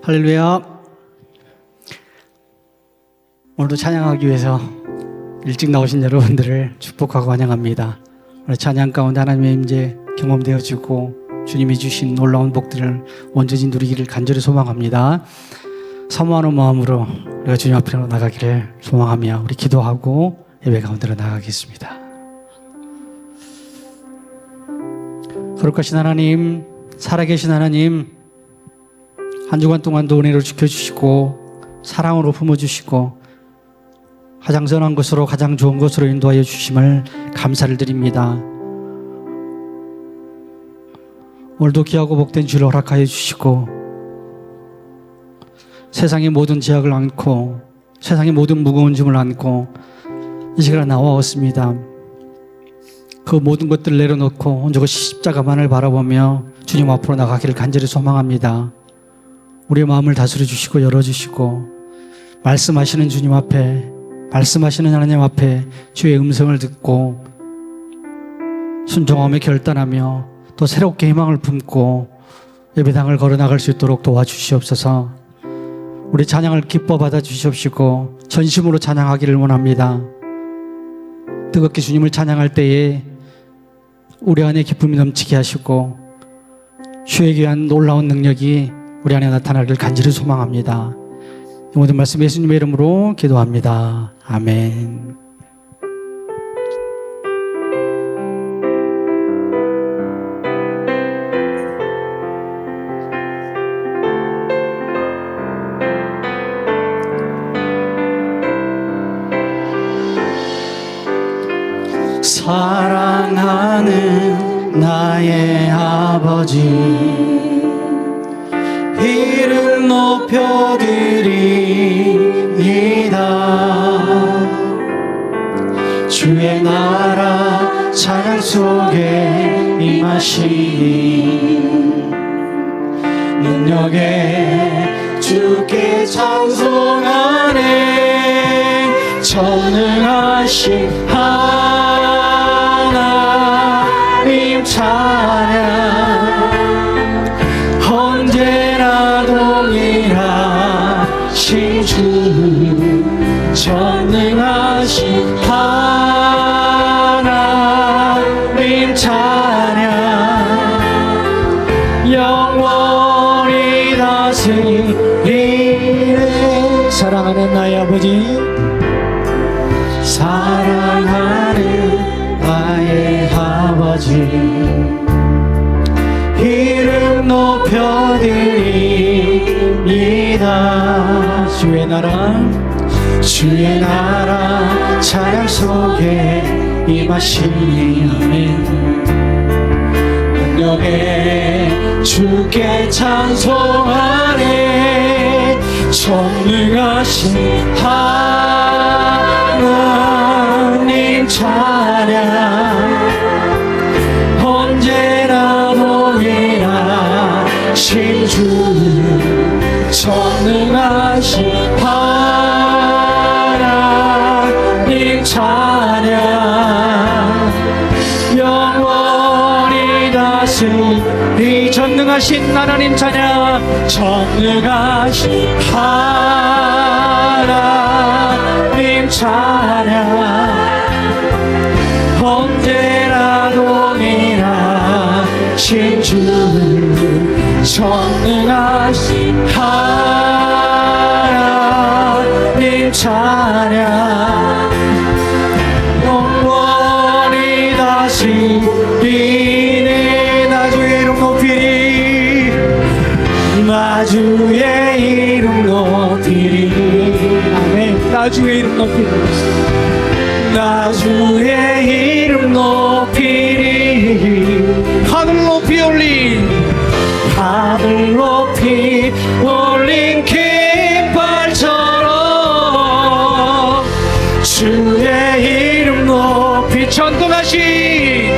할렐루야. 오늘도 찬양하기 위해서 일찍 나오신 여러분들을 축복하고 환영합니다. 오늘 찬양 가운데 하나님의 임재 경험되어지고 주님이 주신 놀라운 복들을 온전히 누리기를 간절히 소망합니다. 사모하는 마음으로 우리가 주님 앞으로 나가기를 소망하며 우리 기도하고 예배 가운데로 나가겠습니다. 거룩하신 하나님, 살아계신 하나님, 한 주간 동안도 은혜로 지켜주시고 사랑으로 품어주시고 가장 선한 것으로 가장 좋은 것으로 인도하여 주심을 감사를 드립니다. 오늘도 귀하고 복된 주를 허락하여 주시고 세상의 모든 제약을 안고 세상의 모든 무거운 짐을 안고 이 시간에 나와왔습니다. 그 모든 것들을 내려놓고 오직 십자가만을 바라보며 주님 앞으로 나가기를 간절히 소망합니다. 우리의 마음을 다스려 주시고 열어주시고 말씀하시는 주님 앞에, 말씀하시는 하나님 앞에 주의 음성을 듣고 순종하며 결단하며 또 새롭게 희망을 품고 예배당을 걸어나갈 수 있도록 도와주시옵소서. 우리 찬양을 기뻐 받아 주시옵시고 전심으로 찬양하기를 원합니다. 뜨겁게 주님을 찬양할 때에 우리 안에 기쁨이 넘치게 하시고 주의 귀한 놀라운 능력이 우리 안에 나타나기를 간절히 소망합니다. 이 모든 말씀 예수님의 이름으로 기도합니다. 아멘. 사랑하는 나의 아버지, 이름 높여드립니다. 주의 나라 찬양 속에 임하시니 능력에 주께 찬송하네. 전능하신 하나님 찬양 언제나 동일하신 주, 전능하신 하나님 찬양 영원히 다스리네. 사랑하는 나의 아버지, 사랑하는 나의 아버지, 이름 높여드립니다. 주의 나라 찬양 속에 임하시니 아멘. 능력에 주께 찬송하네. 전능하신 하나님 찬양 언제나 동일하신 주, 전능하신 하나님 찬양 영원히 다스리. 전능하신 하나님 찬양, 전능하신 하나님 찬양 언제나 동일하신 주, 전능하신 하나님 찬양 영원히 다스리네. 나 주의 이름 높이리, 나 주의 이름 높이리. 아멘. 나 주의 이름 높이리, 나 주의 이름 높이리. 하늘 높이 올린, 하늘 높이 올린 깃발처럼 주의 이름 높이 전능하신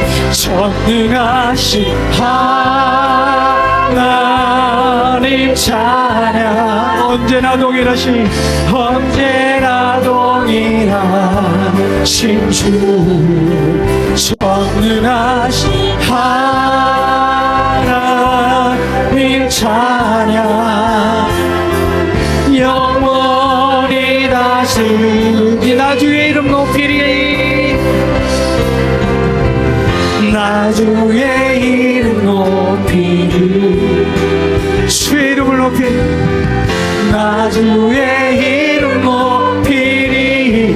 하나님 찬양 언제나 동일하신, 언제나 동일하신 주, 전능하신 하나님 찬양 이름 높이리 주의 이름을 높이리 나 주의 이름 높이리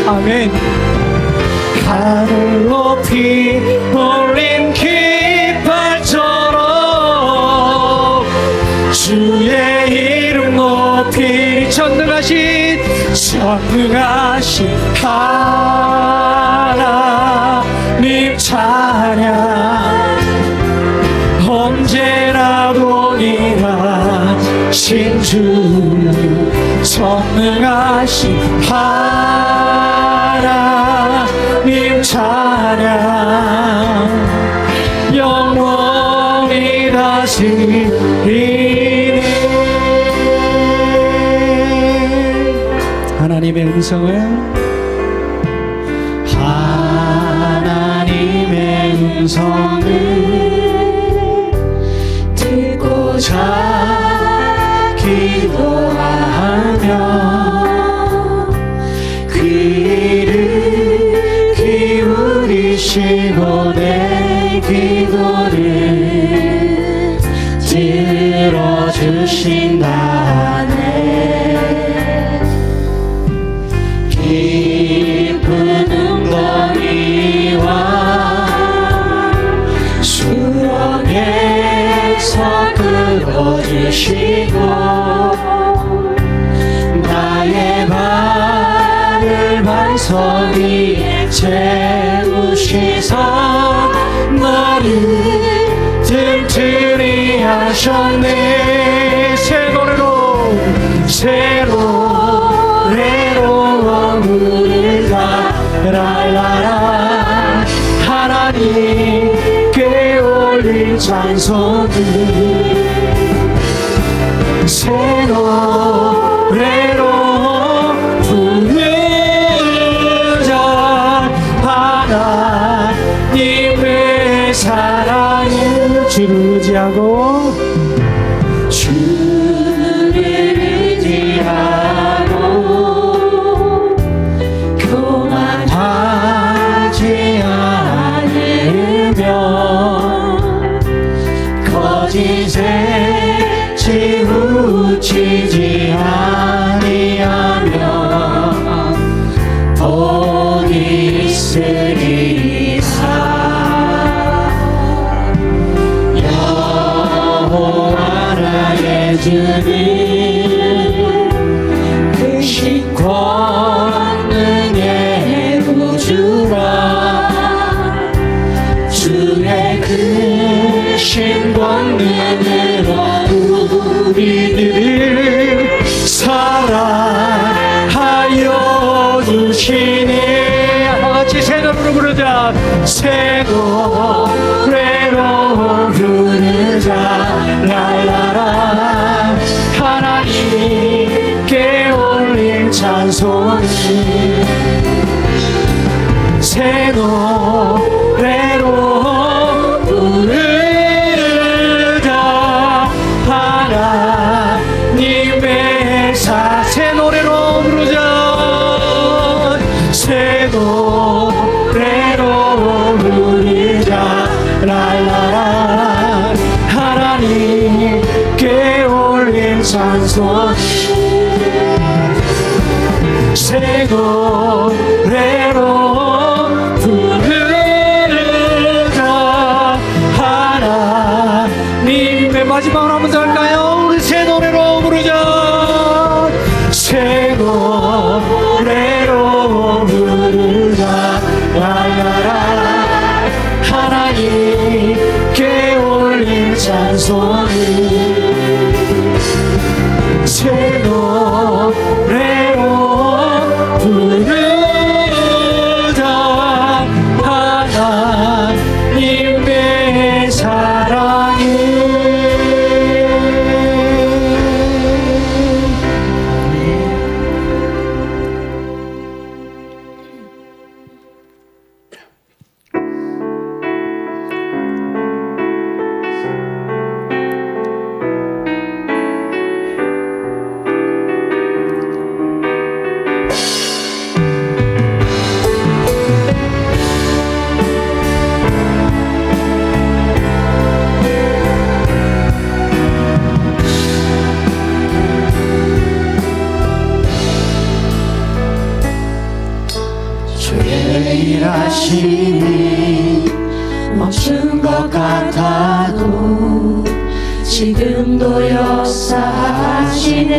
아멘 하늘 높이 올린 깃발처럼 주의 이름 높이리 전능하신 하나님 찬양 언제나 동일하신 주 전능하신 하나님 찬양 영원히 다스리네 하나님의 음성을 하나님의 음성을 듣고자 기도하며 그 이름 기울이시고 내 기도를 들어주신다네 깊은 웅덩이와 수렁에서 끌어주시고 나의 발을 반석 위에 세우시사 나를 튼튼히 하셨네 새 노래로 부르다 랄라라 하나님께 올릴 찬송을 새 노래로 부르자 하나님의 사랑을 주를 의지하고 주를 의지하고 교만하지 않으며 거짓에 치우치지 아니하며 복이 있으리라 여호와 나의 주님 크신 권능의 구주라 주의 크신 권능으로 우리들을 사랑하여 주시니 같이 새 노래로 부르자 새 노래로 부르자 랄라라 하나님께 올린 찬송을 새 노래로 부르자 하나님의 새 노래로 부르자 새 노래로 부르자 랄라라 하나님께 올린 찬송 새 노래로 부르자 하나님의 마지막으로 한번 더 할까요? 우리 새 노래로 부르자 새 노래로 부르자 랄라라 하나님께 올린 찬송을 새 노래로 부르자 하나님의 사랑을 것 같아도 지금도 역사하시는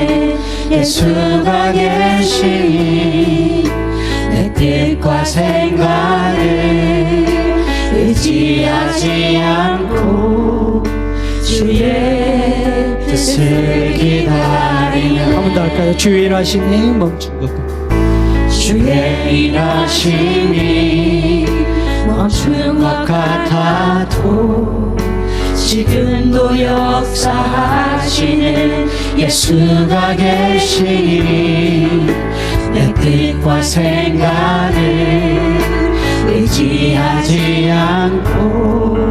예수가 계시니 내 뜻과 생각을 의지하지 않고 주의 뜻을 기다리는 한 번 더 할까요? 주의 일하심이 멈춘 것 주의 일하심이 멈춘 것 같아도 지금도 역사하시는 예수가 계시니 내 뜻과 생각을 의지하지 않고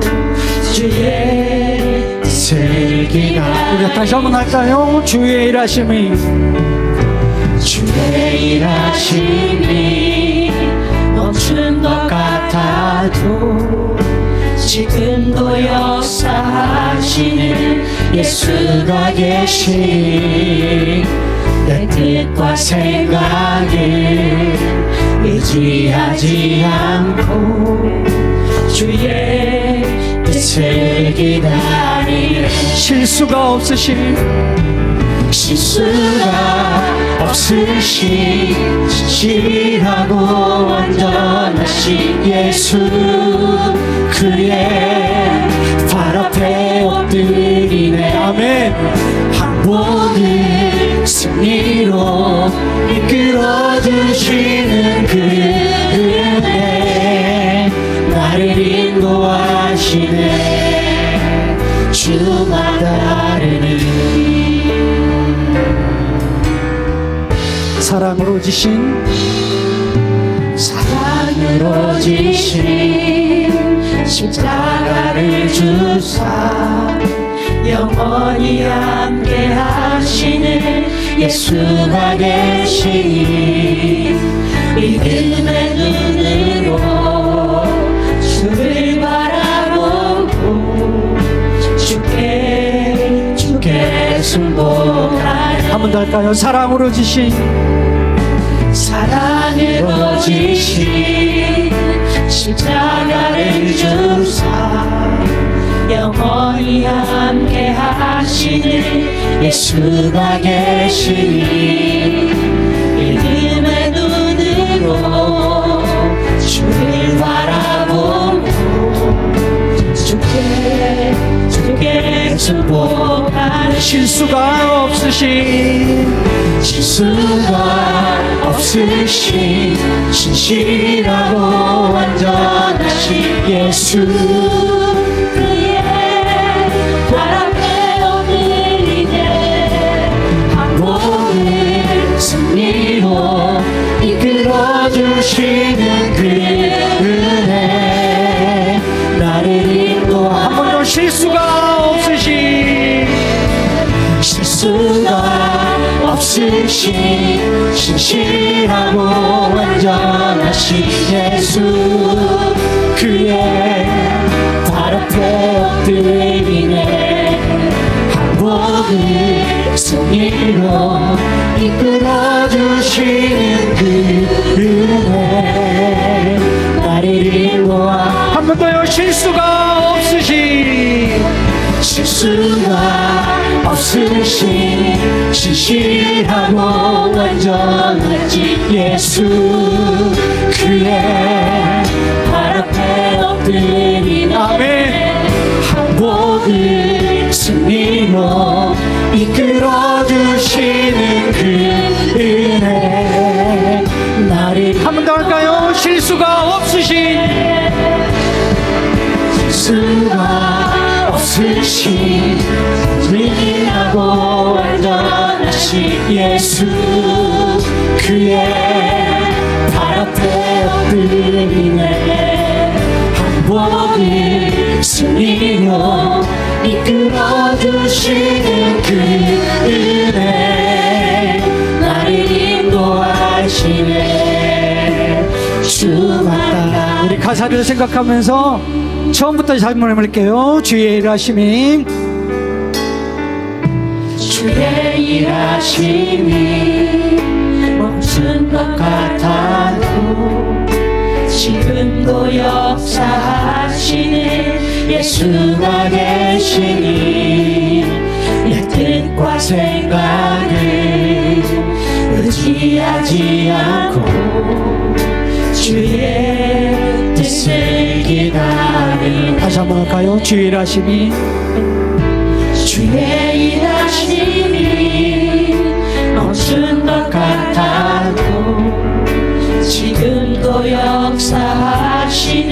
주의 뜻을 기다려 우리가 다시 한 번 할까요? 주의 일하심이 주의 일하심이 멈춘 것 같아도 지금도 역사하시는 예수가 계시니 내 뜻과 생각을 의지하지 않고 주의 뜻을 기다리네 실수가 없으신 실수가 없으신 진실하고 완전하신 예수 그의 발 앞에 엎드리네 아멘. 한 모든 승리로 이끌어주시는 그 은혜 나를 인도하시네 주만 따르니 사랑으로 지신 사랑으로 지신 십자가를 주사 영원히 함께 하시는 예수가 계시니 믿음의 눈으로 주를 바라보고 주께 순복하는 한 번 더 할까요? 사랑으로 지신 사랑으로 지신 십자가를 주사 영원히 함께 하시는 예수가 계시니 믿음의 눈으로 주를 바라보고 주께 순복하는 실수가 없으신 진실하고 완전하신 예수 그의 발 앞에 엎드리네 한 모든 승리로 이끌어주시는 그의 은혜 나를 인도하시네 한 번 더 실수가 없으신 진실하고 완전하신 예수 그의 발 앞에 엎드리네 한 모든 승리로 이끌어주시는 그 은혜 나를 인도하 한 번 더요. 실수가 없으신 진실하고 완전하신 예수 그의 발 앞에 엎드린 아멘. 한 모든 승리로 이끌어주시는 그 은혜 나를 한 번 더 할까요? 실수가 없으신 진리하고 완전하신 예수 그의 발 앞에 엎드리네 한 모든 승리로 이끌어주시는 그 은혜 나를 인도하시네 주만 따라 우리 가사를 생각하면서 처음부터 다시 한번 해볼게요. 주의 일하심이 주의 일하심이 멈춘 것 같아도 지금도 역사하시는 예수가 계시니 내 뜻과 생각을 의지하지 않고 주의 뜻을 기다리는 다시 한번 할까요? 주의 일하심이 주의 일하심이 멈춘 것 같아도 지금도 역사하시는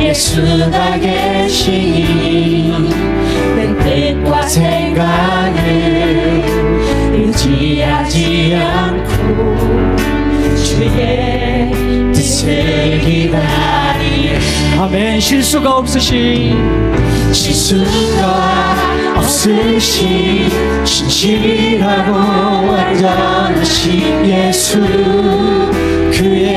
예수가 계시니 내 뜻과 생각을 의지하지 않고 주의 뜻을 기다리는 아멘. 실수가 없으신 실수가 없으신 신실하고 완전하신 예수 그의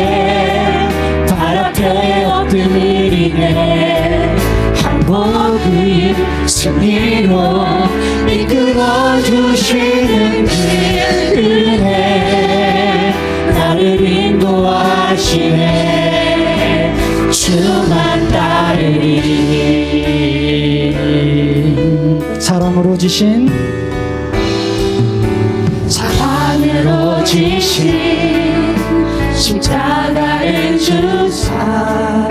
발 앞에 엎드리네 항복의 승리로 이끌어주시는 그 은혜 나를 인도하시네 주만 따르리 사랑으로 지신 사랑으로 지신 십자가를 주사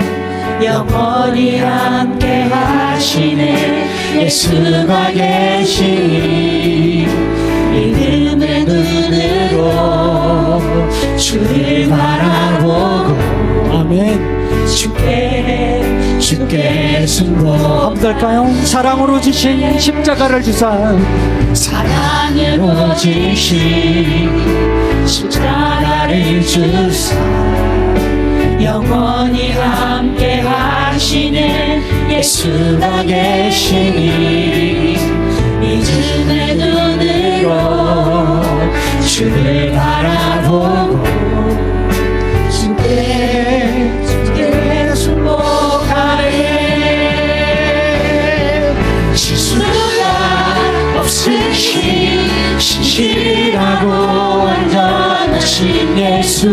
영원히 함께 하시네 예수가 계시니 믿음의 눈으로 주를 바라보고 아멘. 주께 승복 한번 할까요? 사랑으로 지신 십자가를 주사 사랑으로 지신 십자가를 주사 영원히 함께 하시는 예수가 계시니 믿음의 눈으로 주를 바라보고 주께 승복하네 실수가 없으신 신실하고 완전하신 예수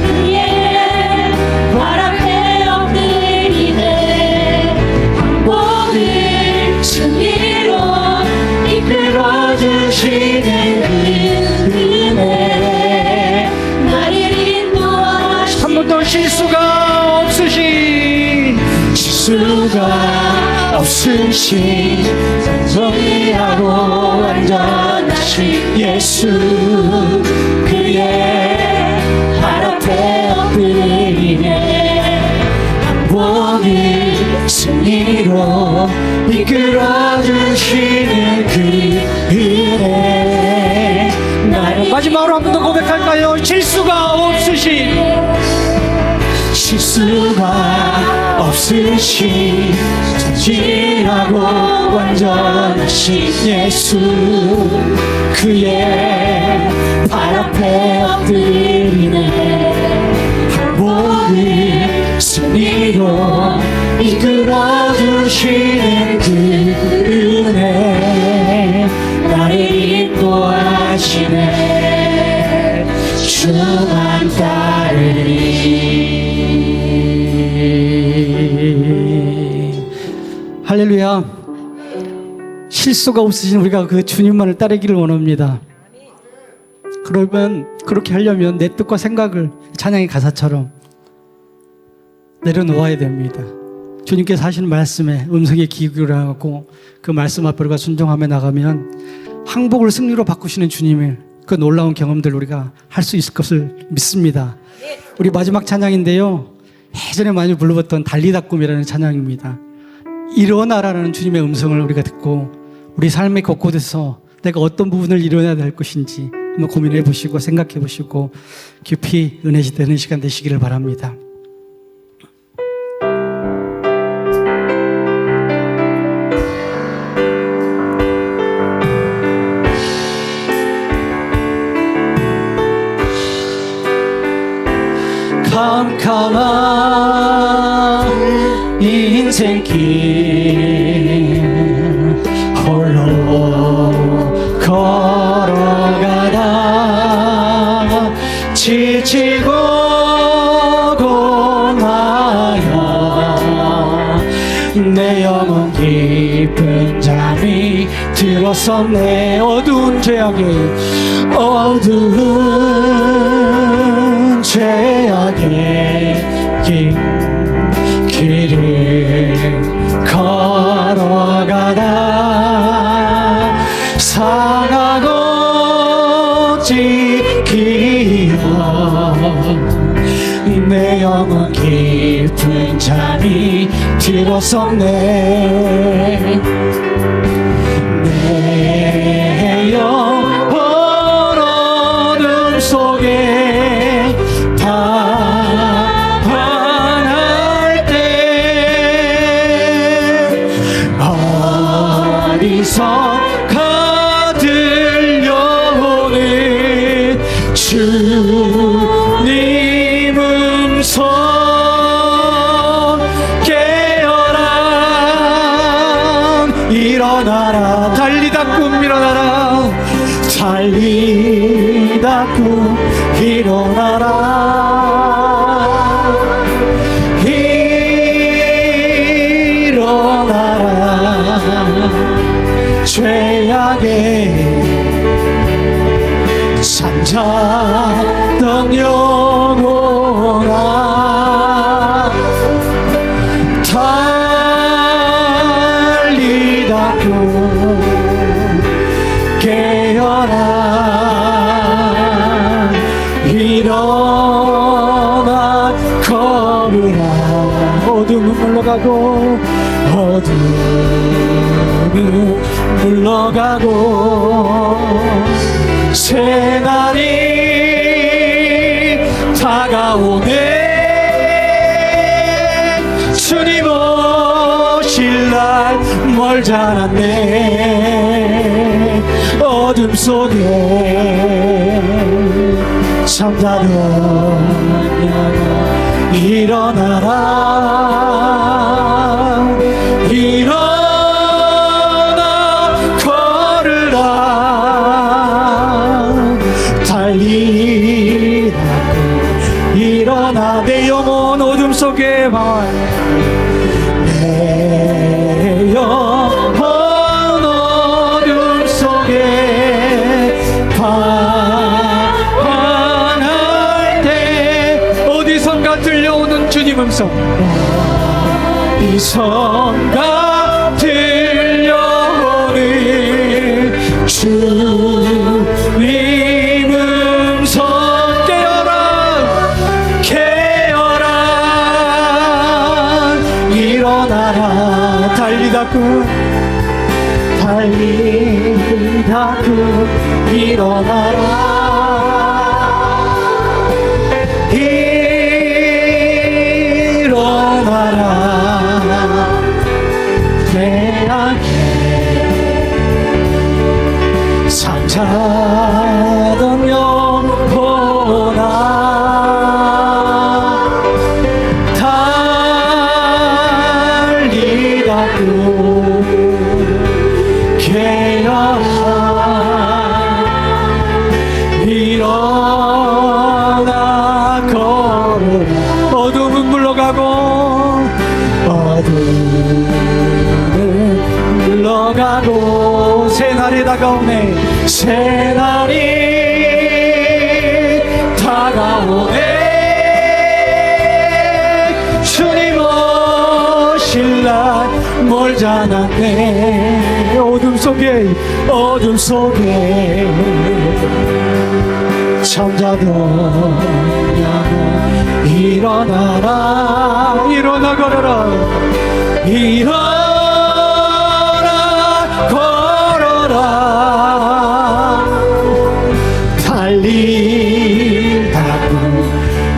그의 발 앞에 엎드리네 항복의 승리로 이끌어주시는 그 은혜 나를 인도하시네 한 번 더 실수가 없으신 실수가 없으신 정의하고 완전하신 예수 그의 발 앞에 엎드리네 항복의 승리로 이끌어주시는 그 은혜 나를 마지막으로 한 번 더 고백할까요? 실수가 없으신 실수가 없으신 진실하고 완전하신 예수 그의 발 앞에 엎드리네 항복의 승리로 이끌어주시는 그 은혜 나를 인도하시네 주만 따르리 할렐루야. 실수가 없으신 우리가 그 주님만을 따르기를 원합니다. 그러면 그렇게 하려면 내 뜻과 생각을 찬양의 가사처럼 내려놓아야 됩니다. 주님께서 하시는 말씀에 음성에 귀 기울여하고 그 말씀 앞으로 우리가 순종하며 나가면 항복을 승리로 바꾸시는 주님의 그 놀라운 경험들 우리가 할 수 있을 것을 믿습니다. 우리 마지막 찬양인데요, 예전에 많이 불러봤던 달리다 꿈이라는 찬양입니다. 일어나라는 주님의 음성을 우리가 듣고 우리 삶의 곳곳에서 내가 어떤 부분을 일어나야 될 것인지 한번 고민해 보시고 생각해 보시고 깊이 은혜 되는 시간 되시기를 바랍니다. 캄캄한 인생길 홀로 걸어가다 지치고 공하여 영혼 깊은 잠이 들었었네. 어두운 죄악의 길을 걸어가다 상하고 찢기며 내 영혼 깊은 잠이 들었었네. 내 영혼 어둠 속에 방황할 때 어디선가 들려오는 주님 음성 깨어라 일어나라 달리다 꿈 일어나라 달리다 꿈 일어나라 일어나라 죄악에 잠자던 영혼아 달리다 깨어라 일어나 걸으라 어둠은 물러가고 어둠은 물러가고 새날이 다가오네 주님 오실 날 멀지 않았네 어둠 속에 잠자던 영혼 일어나라 일어나 걸으라 달리라 일어나 내 영혼 어둠 속에 방황 내 영혼 어둠 속에 방황할 때 어디선가 들려오는 주님 음성 어디선가 들려오는 주님 음성 깨어라 일어나라 달리다 일어나라 일어나라 죄악에 잠자던 영혼아 달리다 깨어라 일어나 걸어라 어둠은 물러가고 어둠은 물러가고 새날이 다가오네 새날이 다가오네 주님 오실 날 멀지 않았네 어둠 속에 잠자던 영혼 일어나라 일어나 걸어라 일어나 걸어라 달리다고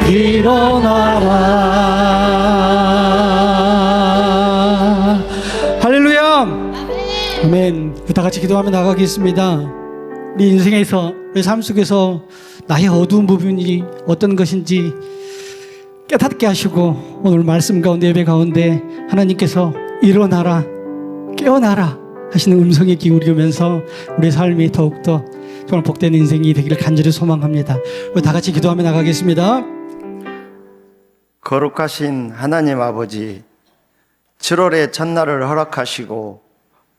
일어나라 할렐루야 아멘 다 같이 기도하며 나가겠습니다 우리 인생에서 우리 삶 속에서 나의 어두운 부분이 어떤 것인지 깨닫게 하시고 오늘 말씀 가운데 예배 가운데 하나님께서 일어나라 깨어나라 하시는 음성에 기울이면서 우리 삶이 더욱더 정말 복된 인생이 되기를 간절히 소망합니다. 우리 다 같이 기도하며 나가겠습니다. 거룩하신 하나님 아버지 7월의 첫날을 허락하시고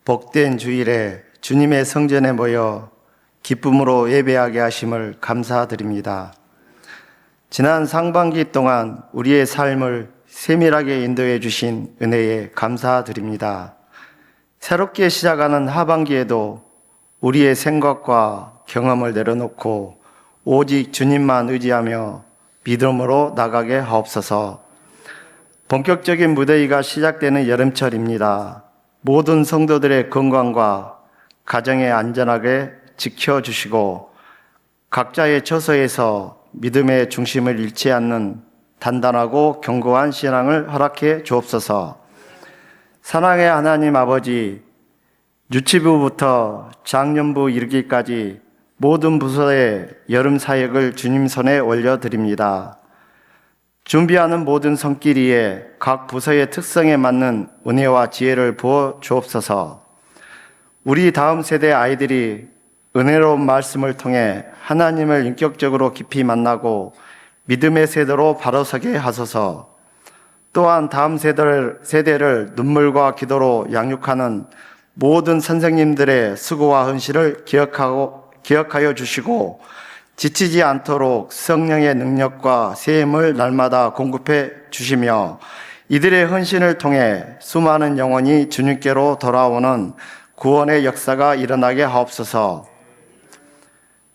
복된 주일에 주님의 성전에 모여 기쁨으로 예배하게 하심을 감사드립니다. 지난 상반기 동안 우리의 삶을 세밀하게 인도해 주신 은혜에 감사드립니다. 새롭게 시작하는 하반기에도 우리의 생각과 경험을 내려놓고 오직 주님만 의지하며 믿음으로 나가게 하옵소서. 본격적인 무더위가 시작되는 여름철입니다. 모든 성도들의 건강과 가정에 안전하게 지켜주시고 각자의 처소에서 믿음의 중심을 잃지 않는 단단하고 견고한 신앙을 허락해 주옵소서. 사랑의 하나님 아버지, 유치부부터 장년부 이르기까지 모든 부서의 여름 사역을 주님 손에 올려드립니다. 준비하는 모든 손길이에 각 부서의 특성에 맞는 은혜와 지혜를 부어 주옵소서. 우리 다음 세대 아이들이 은혜로운 말씀을 통해 하나님을 인격적으로 깊이 만나고 믿음의 세대로 바로서게 하소서. 또한 다음 세대를 눈물과 기도로 양육하는 모든 선생님들의 수고와 헌신을 기억하여 주시고 지치지 않도록 성령의 능력과 세임을 날마다 공급해 주시며 이들의 헌신을 통해 수많은 영혼이 주님께로 돌아오는 구원의 역사가 일어나게 하옵소서.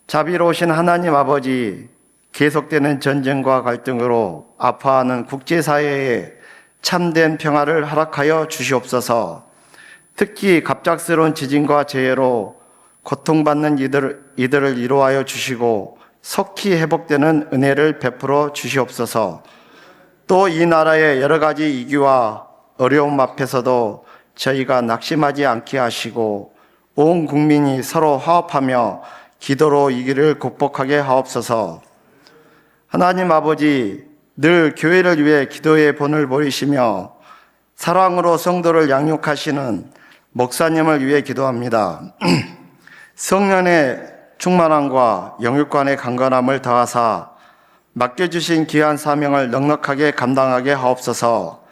자비로우신 하나님 아버지, 계속되는 전쟁과 갈등으로 아파하는 국제사회에 참된 평화를 허락하여 주시옵소서. 특히 갑작스러운 지진과 재해로 고통받는 이들을 위로하여 주시고 속히 회복되는 은혜를 베풀어 주시옵소서. 또 이 나라의 여러 가지 위기와 어려움 앞에서도 저희가 낙심하지 않게 하시고 온 국민이 서로 화합하며 기도로 이 길을 극복하게 하옵소서. 하나님 아버지, 늘 교회를 위해 기도의 본을 보이시며 사랑으로 성도를 양육하시는 목사님을 위해 기도합니다. 성령의 충만함과 영육간의 강건함을 더하사 맡겨주신 귀한 사명을 넉넉하게 감당하게 하옵소서.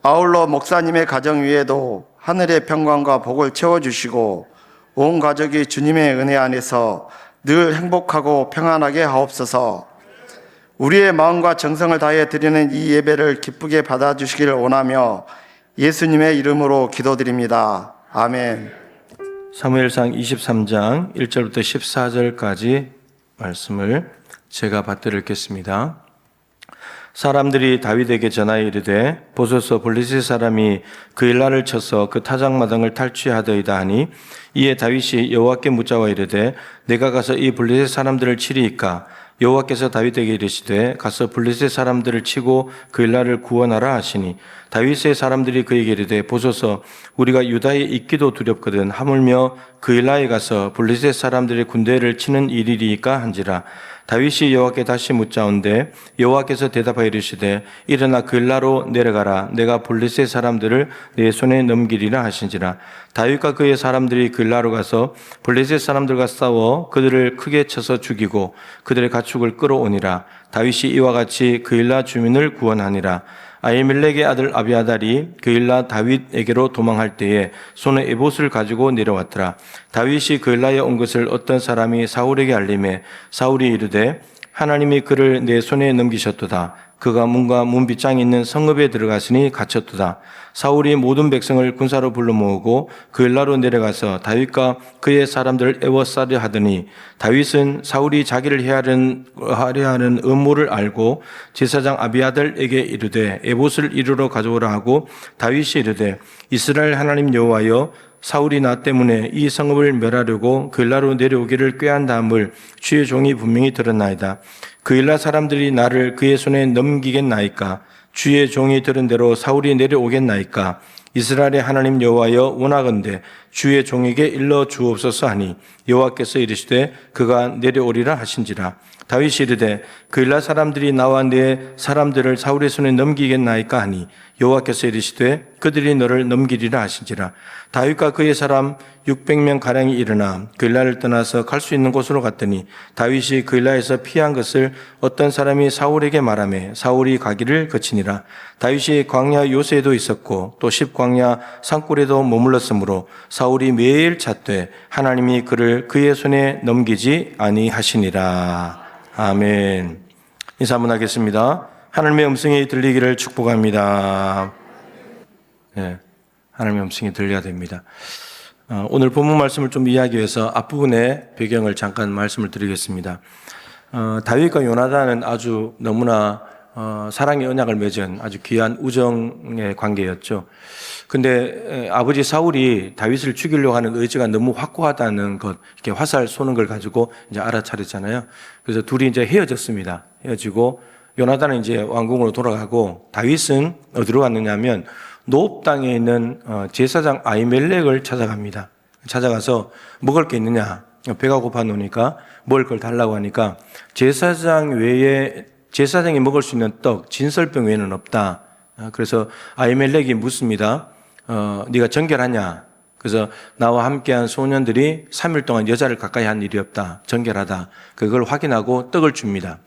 아울러 목사님의 가정 위에도 하늘의 평강과 복을 채워주시고 온 가족이 주님의 은혜 안에서 늘 행복하고 평안하게 하옵소서. 우리의 마음과 정성을 다해 드리는 이 예배를 기쁘게 받아주시기를 원하며 예수님의 이름으로 기도드립니다. 아멘. 사무엘상 23장 1절부터 14절까지 말씀을 제가 받들어 읽겠습니다. 사람들이 다윗에게 전하여 이르되 보소서 블레셋 사람이 그 일날을 쳐서 그 타작마당을 탈취하더이다 하니 이에 다윗이 여호와께 묻자와 이르되 내가 가서 이 블레셋 사람들을 치리이까 여호와께서 다윗에게 이르시되 가서 블레셋 사람들을 치고 그 일날을 구원하라 하시니 다윗의 사람들이 그에게 이르되 보소서 우리가 유다에 있기도 두렵거든 하물며 그 일날에 가서 블레셋 사람들의 군대를 치는 일이리이까 한지라. 다윗이 여호와께 다시 묻자온데 여호와께서 대답하여 이르시되 일어나 그 일라로 내려가라 내가 블레셋 사람들을 내 손에 넘기리라 하신지라. 다윗과 그의 사람들이 그 일라로 가서 블레셋 사람들과 싸워 그들을 크게 쳐서 죽이고 그들의 가축을 끌어오니라. 다윗이 이와 같이 그 일라 주민을 구원하니라. 아히멜렉의 아들 아비아달이 그 일라 다윗에게로 도망할 때에 손에 에봇을 가지고 내려왔더라. 다윗이 그 일라에 온 것을 어떤 사람이 사울에게 알림해 사울이 이르되 하나님이 그를 내 손에 넘기셨도다. 그가 문과 문빗장이 있는 성읍에 들어갔으니 갇혔도다. 사울이 모든 백성을 군사로 불러 모으고 그 일라로 내려가서 다윗과 그의 사람들을 애워싸려 하더니 다윗은 사울이 자기를 하려 하는 음모를 알고 제사장 아비아달에게 이르되 에봇을 이르러 가져오라 하고 다윗이 이르되 이스라엘 하나님 여호와여 사울이 나 때문에 이 성읍을 멸하려고 그 일라로 내려오기를 꾀한다함을 주의 종이 분명히 들었나이다. 그 일라 사람들이 나를 그의 손에 넘기겠나이까? 주의 종이 들은 대로 사울이 내려오겠나이까? 이스라엘의 하나님 여호와여 원하건대 주의 종에게 일러 주옵소서 하니 여호와께서 이르시되 그가 내려오리라 하신지라. 다윗이 이르되 그일라 사람들이 나와 내 사람들을 사울의 손에 넘기겠나이까 하니 여호와께서 이르시되 그들이 너를 넘기리라 하신지라. 다윗과 그의 사람 600명 가량이 일어나 그일라를 떠나서 갈 수 있는 곳으로 갔더니 다윗이 그일라에서 피한 것을 어떤 사람이 사울에게 말하매 사울이 가기를 거치니라. 다윗이 광야 요새에도 있었고 또 십광야 산골에도 머물렀으므로 사울이 매일 찾되 하나님이 그를 그의 손에 넘기지 아니하시니라. 아멘. 인사 한번 하겠습니다. 하나님의 음성이 들리기를 축복합니다. 네, 하나님의 음성이 들려야 됩니다. 오늘 본문 말씀을 좀 이해하기 위해서 앞부분의 배경을 잠깐 말씀을 드리겠습니다. 다윗과 요나단은 아주 너무나 사랑의 언약을 맺은 아주 귀한 우정의 관계였죠. 근데 아버지 사울이 다윗을 죽이려고 하는 의지가 너무 확고하다는 것, 이렇게 화살 쏘는 걸 가지고 이제 알아차렸잖아요. 그래서 둘이 이제 헤어졌습니다. 헤어지고 요나단은 이제 왕궁으로 돌아가고 다윗은 어디로 갔느냐면 노업 땅에 있는 제사장 아히멜렉을 찾아갑니다. 찾아가서 먹을 게 있느냐, 배가 고파 놓으니까 먹을 걸 달라고 하니까 제사장 외에 제사장이 먹을 수 있는 떡, 진설병 외에는 없다. 그래서 아히멜렉이 묻습니다. 네가 정결하냐? 그래서 나와 함께한 소년들이 3일 동안 여자를 가까이 한 일이 없다. 정결하다. 그걸 확인하고 떡을 줍니다.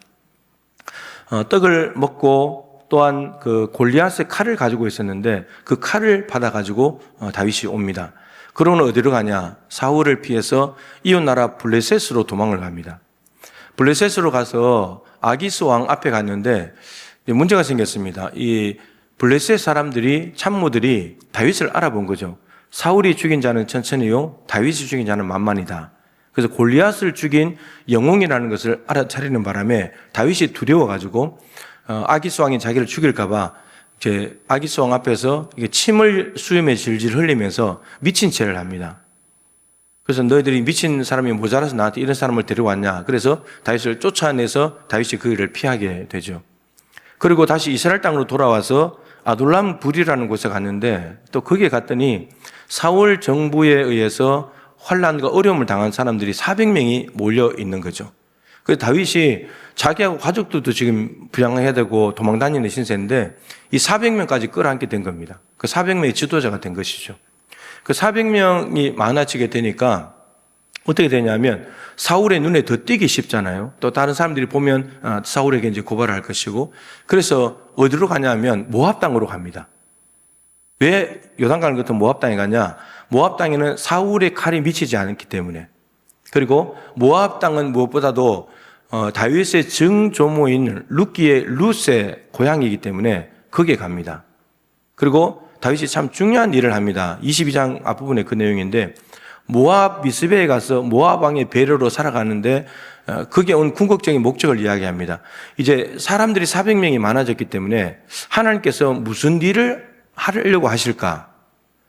떡을 먹고 또한 그 골리앗의 칼을 가지고 있었는데 그 칼을 받아가지고 다윗이 옵니다. 그러고는 어디로 가냐? 사울을 피해서 이웃 나라 블레셋으로 도망을 갑니다. 블레셋으로 가서 아기스 왕 앞에 갔는데 문제가 생겼습니다. 이 블레셋 사람들이 참모들이 다윗을 알아본 거죠. 사울이 죽인 자는 천천히요, 다윗이 죽인 자는 만만이다. 그래서 골리앗을 죽인 영웅이라는 것을 알아차리는 바람에 다윗이 두려워가지고 아기스 왕이 자기를 죽일까봐 이제 아기스 왕 앞에서 침을 수염에 질질 흘리면서 미친 체를 합니다. 그래서 너희들이 미친 사람이 모자라서 나한테 이런 사람을 데려왔냐. 그래서 다윗을 쫓아내서 다윗이 그 일을 피하게 되죠. 그리고 다시 이스라엘 땅으로 돌아와서 아둘람 불이라는 곳에 갔는데 또 거기에 갔더니 사울 정부에 의해서 환난과 어려움을 당한 사람들이 400명이 몰려 있는 거죠. 그래서 다윗이 자기하고 가족들도 지금 부양해야 되고 도망다니는 신세인데 이 400명까지 끌어안게 된 겁니다. 그 400명의 지도자가 된 것이죠. 그 400명이 많아지게 되니까 어떻게 되냐면 사울의 눈에 더 띄기 쉽잖아요. 또 다른 사람들이 보면 사울에게 이제 고발을 할 것이고, 그래서 어디로 가냐면 모압 땅으로 갑니다. 왜 요단강 같은 모압 땅에 가냐? 모압 땅에는 사울의 칼이 미치지 않기 때문에. 그리고 모압 땅은 무엇보다도 다윗의 증조모인 룻기의 룻의 고향이기 때문에 거기에 갑니다. 그리고 다윗이 참 중요한 일을 합니다. 22장 앞부분에 그 내용인데 모압 미스베에 가서 모압 왕의 배려로 살아가는데 거기에 온 궁극적인 목적을 이야기합니다. 이제 사람들이 400명이 많아졌기 때문에 하나님께서 무슨 일을 하려고 하실까?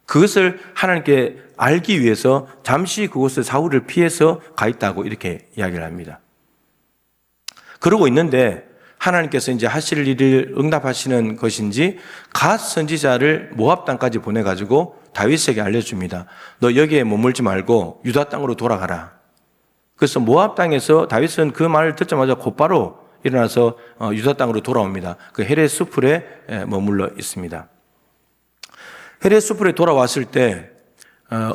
그것을 하나님께 알기 위해서 잠시 그곳에 사울을 피해서 가 있다고 이렇게 이야기를 합니다. 그러고 있는데 하나님께서 이제 하실 일을 응답하시는 것인지 갓 선지자를 모압 땅까지 보내가지고 다윗에게 알려줍니다. 너 여기에 머물지 말고 유다 땅으로 돌아가라. 그래서 모압 땅에서 다윗은 그 말을 듣자마자 곧바로 일어나서 유다 땅으로 돌아옵니다. 그 헤레 수풀에 머물러 있습니다. 헤레 수풀에 돌아왔을 때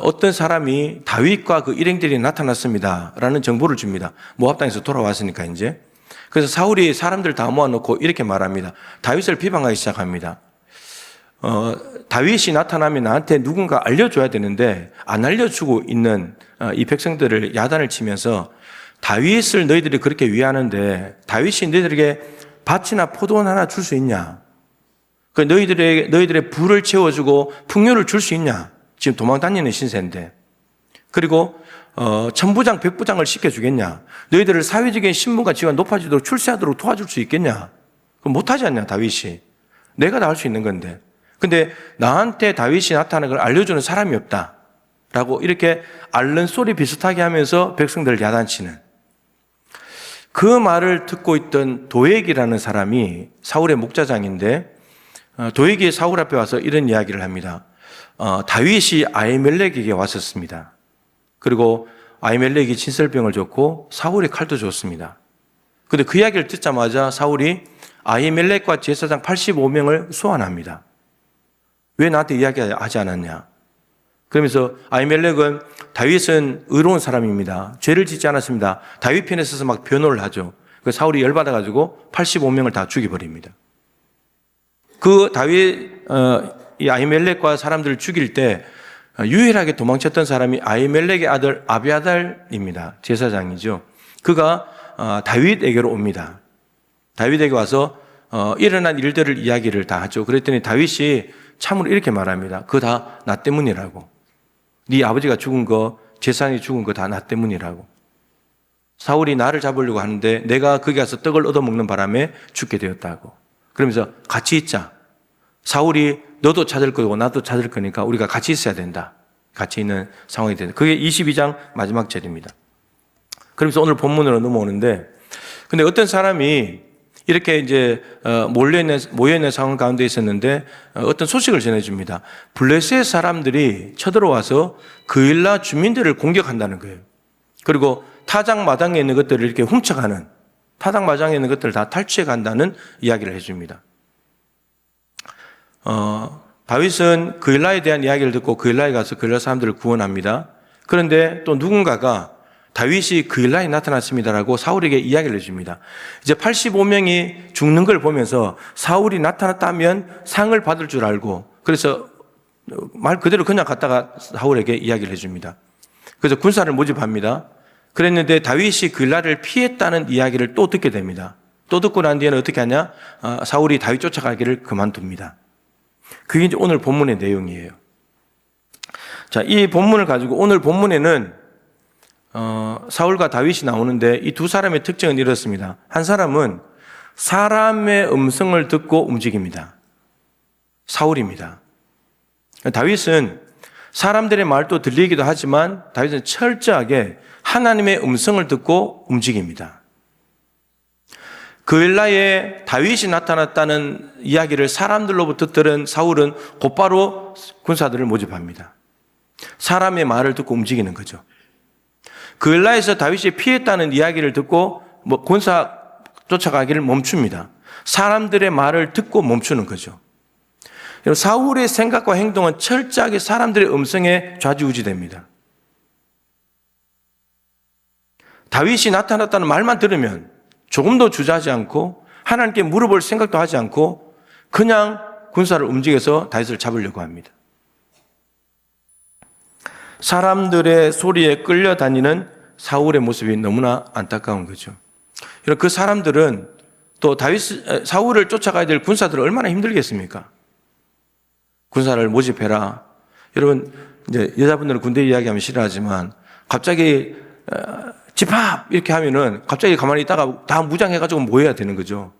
어떤 사람이 다윗과 그 일행들이 나타났습니다 라는 정보를 줍니다. 모압 땅에서 돌아왔으니까 이제. 그래서 사울이 사람들 다 모아놓고 이렇게 말합니다. 다윗을 비방하기 시작합니다. 다윗이 나타나면 나한테 누군가 알려줘야 되는데 안 알려주고 있는 이 백성들을 야단을 치면서 다윗을 너희들이 그렇게 위하는데 다윗이 너희들에게 밭이나 포도원 하나 줄 수 있냐? 그 너희들의 부를 채워주고 풍요를 줄 수 있냐? 지금 도망다니는 신세인데. 그리고 천부장, 백부장을 시켜주겠냐? 너희들을 사회적인 신분과 지위가 높아지도록 출세하도록 도와줄 수 있겠냐? 그럼 못하지 않냐, 다윗이? 내가 다 할 수 있는 건데. 근데 나한테 다윗이 나타나는 걸 알려주는 사람이 없다. 라고 이렇게 앓는 소리 비슷하게 하면서 백성들을 야단치는. 그 말을 듣고 있던 도액이라는 사람이 사울의 목자장인데 도액이 사울 앞에 와서 이런 이야기를 합니다. 다윗이 아히멜렉에게 왔었습니다. 그리고 아히멜렉이 진설병을 줬고 사울의 칼도 줬습니다. 근데 그 이야기를 듣자마자 사울이 아히멜렉과 제사장 85명을 소환합니다. 왜 나한테 이야기하지 않았냐? 그러면서 아히멜렉은 다윗은 의로운 사람입니다. 죄를 짓지 않았습니다. 다윗 편에 서서 막 변호를 하죠. 그 사울이 열받아가지고 85명을 다 죽여버립니다. 그 이 아히멜렉과 사람들을 죽일 때 유일하게 도망쳤던 사람이 아히멜렉의 아들 아비아달입니다. 제사장이죠. 그가 다윗에게로 옵니다. 다윗에게 와서 일어난 일들을 이야기를 다 하죠. 그랬더니 다윗이 참으로 이렇게 말합니다. 그거 다 나 때문이라고. 네 아버지가 죽은 거, 제사장이 죽은 거 다 나 때문이라고. 사울이 나를 잡으려고 하는데 내가 거기 가서 떡을 얻어먹는 바람에 죽게 되었다고. 그러면서 같이 있자. 사울이 너도 찾을 거고 나도 찾을 거니까 우리가 같이 있어야 된다. 같이 있는 상황이 된다. 그게 22장 마지막 절입니다. 그러면서 오늘 본문으로 넘어오는데, 근데 어떤 사람이 이렇게 이제 모여있는 상황 가운데 있었는데 어떤 소식을 전해줍니다. 블레셋 사람들이 쳐들어와서 그일라 주민들을 공격한다는 거예요. 그리고 타작마당에 있는 것들을 이렇게 훔쳐가는, 타작마당에 있는 것들을 다 탈취해 간다는 이야기를 해줍니다. 다윗은 그일라에 대한 이야기를 듣고 그일라에 가서 그일라 사람들을 구원합니다. 그런데 또 누군가가 다윗이 그일라에 나타났습니다라고 사울에게 이야기를 해줍니다. 이제 85명이 죽는 걸 보면서 사울이 나타났다면 상을 받을 줄 알고, 그래서 말 그대로 그냥 갔다가 사울에게 이야기를 해줍니다. 그래서 군사를 모집합니다. 그랬는데 다윗이 그일라를 피했다는 이야기를 또 듣게 됩니다. 또 듣고 난 뒤에는 어떻게 하냐? 사울이 다윗 쫓아가기를 그만둡니다. 그게 이제 오늘 본문의 내용이에요. 자, 이 본문을 가지고 오늘 본문에는 사울과 다윗이 나오는데 이 두 사람의 특징은 이렇습니다. 한 사람은 사람의 음성을 듣고 움직입니다. 사울입니다. 다윗은 사람들의 말도 들리기도 하지만 다윗은 철저하게 하나님의 음성을 듣고 움직입니다. 그일라에 다윗이 나타났다는 이야기를 사람들로부터 들은 사울은 곧바로 군사들을 모집합니다. 사람의 말을 듣고 움직이는 거죠. 그일라에서 다윗이 피했다는 이야기를 듣고 군사 쫓아가기를 멈춥니다. 사람들의 말을 듣고 멈추는 거죠. 사울의 생각과 행동은 철저하게 사람들의 음성에 좌지우지됩니다. 다윗이 나타났다는 말만 들으면 조금도 주저하지 않고 하나님께 물어볼 생각도 하지 않고 그냥 군사를 움직여서 다윗을 잡으려고 합니다. 사람들의 소리에 끌려다니는 사울의 모습이 너무나 안타까운 거죠. 그 사람들은 또 사울을 쫓아가야 될 군사들을 얼마나 힘들겠습니까? 군사를 모집해라. 여러분, 이제 여자분들은 군대 이야기하면 싫어하지만 갑자기 집합! 이렇게 하면은 갑자기 가만히 있다가 다 무장해가지고 모여야 되는 거죠.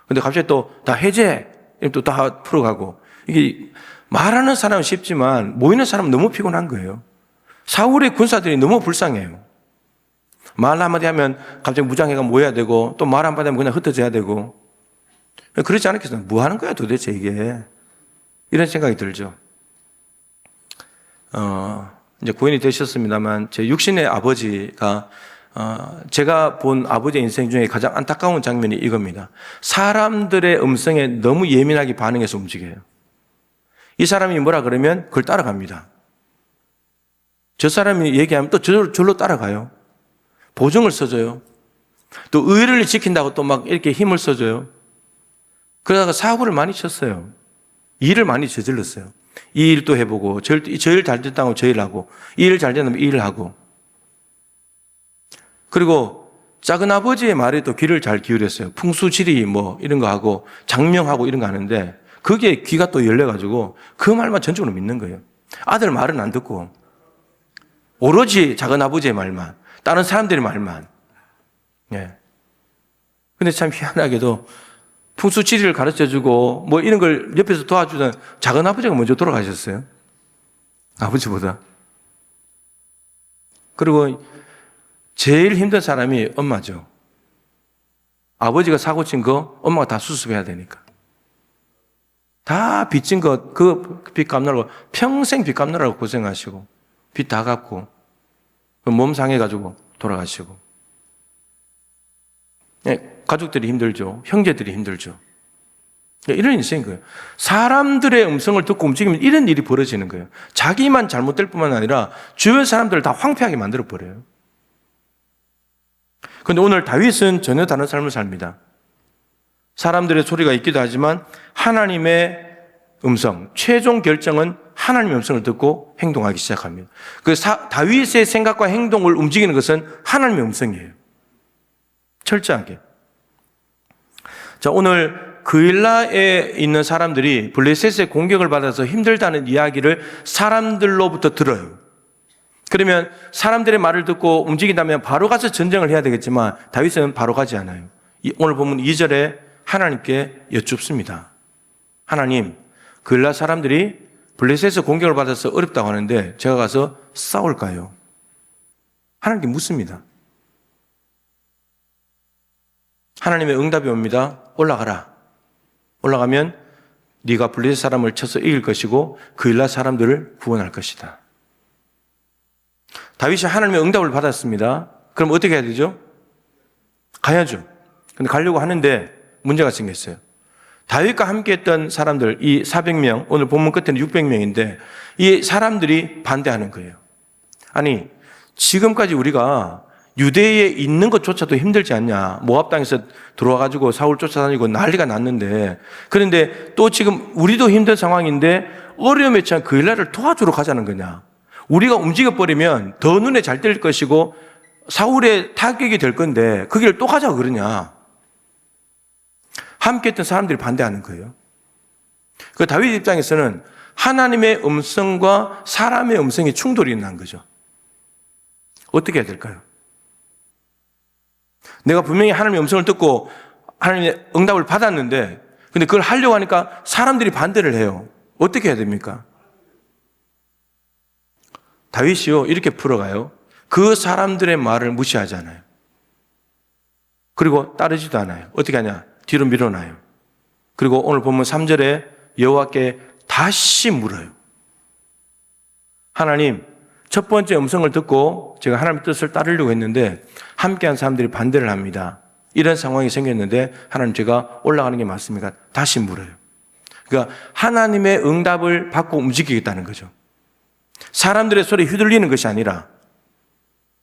근데 갑자기 또 다 해제! 또 다 풀어가고. 이게 말하는 사람은 쉽지만 모이는 사람은 너무 피곤한 거예요. 사울의 군사들이 너무 불쌍해요. 말 한마디 하면 갑자기 무장해가 모여야 되고 또 말 한마디 하면 그냥 흩어져야 되고. 그렇지 않겠어요? 뭐 하는 거야 도대체 이게. 이런 생각이 들죠. 이제 고인이 되셨습니다만 제 육신의 아버지가 제가 본 아버지의 인생 중에 가장 안타까운 장면이 이겁니다. 사람들의 음성에 너무 예민하게 반응해서 움직여요. 이 사람이 뭐라 그러면 그걸 따라갑니다. 저 사람이 얘기하면 또 절로 따라가요. 보증을 써줘요. 또 의를 지킨다고 또 막 이렇게 힘을 써줘요. 그러다가 사고를 많이 쳤어요. 일을 많이 저질렀어요. 이 일도 해보고 저 일 잘 됐다고 저 일 하고 이 일 잘 됐다면 이 일 하고. 그리고 작은 아버지의 말에 또 귀를 잘 기울였어요. 풍수지리 뭐 이런 거 하고 장명하고 이런 거 하는데 그게 귀가 또 열려가지고 그 말만 전적으로 믿는 거예요. 아들 말은 안 듣고 오로지 작은 아버지의 말만, 다른 사람들의 말만. 예. 근데 참 희한하게도 풍수지리를 가르쳐주고 뭐 이런 걸 옆에서 도와주던 작은 아버지가 먼저 돌아가셨어요. 아버지보다. 그리고 제일 힘든 사람이 엄마죠. 아버지가 사고 친 거 엄마가 다 수습해야 되니까. 다 빚진 것, 그 빚 갚느라고 평생 빚 갚느라고 고생하시고 빚 다 갚고 몸 상해가지고 돌아가시고. 가족들이 힘들죠. 형제들이 힘들죠. 이런 인생인 거예요. 사람들의 음성을 듣고 움직이면 이런 일이 벌어지는 거예요. 자기만 잘못될 뿐만 아니라 주변 사람들을 다 황폐하게 만들어버려요. 그런데 오늘 다윗은 전혀 다른 삶을 삽니다. 사람들의 소리가 있기도 하지만 하나님의 음성, 최종 결정은 하나님의 음성을 듣고 행동하기 시작합니다. 다윗의 생각과 행동을 움직이는 것은 하나님의 음성이에요. 철저하게. 자, 오늘 그일라에 있는 사람들이 블레셋의 공격을 받아서 힘들다는 이야기를 사람들로부터 들어요. 그러면 사람들의 말을 듣고 움직인다면 바로 가서 전쟁을 해야 되겠지만 다윗은 바로 가지 않아요. 오늘 보면 2절에 하나님께 여쭙습니다. 하나님, 그일라 사람들이 블레셋의 공격을 받아서 어렵다고 하는데 제가 가서 싸울까요? 하나님께 묻습니다. 하나님의 응답이 옵니다. 올라가라. 올라가면 네가 블레셋 사람을 쳐서 이길 것이고 그일라 사람들을 구원할 것이다. 다윗이 하나님의 응답을 받았습니다. 그럼 어떻게 해야 되죠? 가야죠. 근데 가려고 하는데 문제가 생겼어요. 다윗과 함께 했던 사람들, 이 400명, 오늘 본문 끝에는 600명인데 이 사람들이 반대하는 거예요. 아니, 지금까지 우리가 유대에 있는 것조차도 힘들지 않냐. 모압 땅에서 들어와가지고 사울 쫓아다니고 난리가 났는데, 그런데 또 지금 우리도 힘든 상황인데 어려움에 처한 그일라를 도와주러 가자는 거냐. 우리가 움직여버리면 더 눈에 잘 띌 것이고 사울의 타격이 될 건데 그 길을 또 가자고 그러냐. 함께 했던 사람들이 반대하는 거예요. 그 다윗 입장에서는 하나님의 음성과 사람의 음성이 충돌이 난 거죠. 어떻게 해야 될까요? 내가 분명히 하나님의 음성을 듣고 하나님의 응답을 받았는데 근데 그걸 하려고 하니까 사람들이 반대를 해요. 어떻게 해야 됩니까? 다윗이요, 이렇게 풀어가요. 그 사람들의 말을 무시하잖아요. 그리고 따르지도 않아요. 어떻게 하냐? 뒤로 밀어놔요. 그리고 오늘 보면 3절에 여호와께 다시 물어요. 하나님, 첫 번째 음성을 듣고 제가 하나님의 뜻을 따르려고 했는데 함께한 사람들이 반대를 합니다. 이런 상황이 생겼는데 하나님, 제가 올라가는 게 맞습니까? 다시 물어요. 그러니까 하나님의 응답을 받고 움직이겠다는 거죠. 사람들의 소리에 휘둘리는 것이 아니라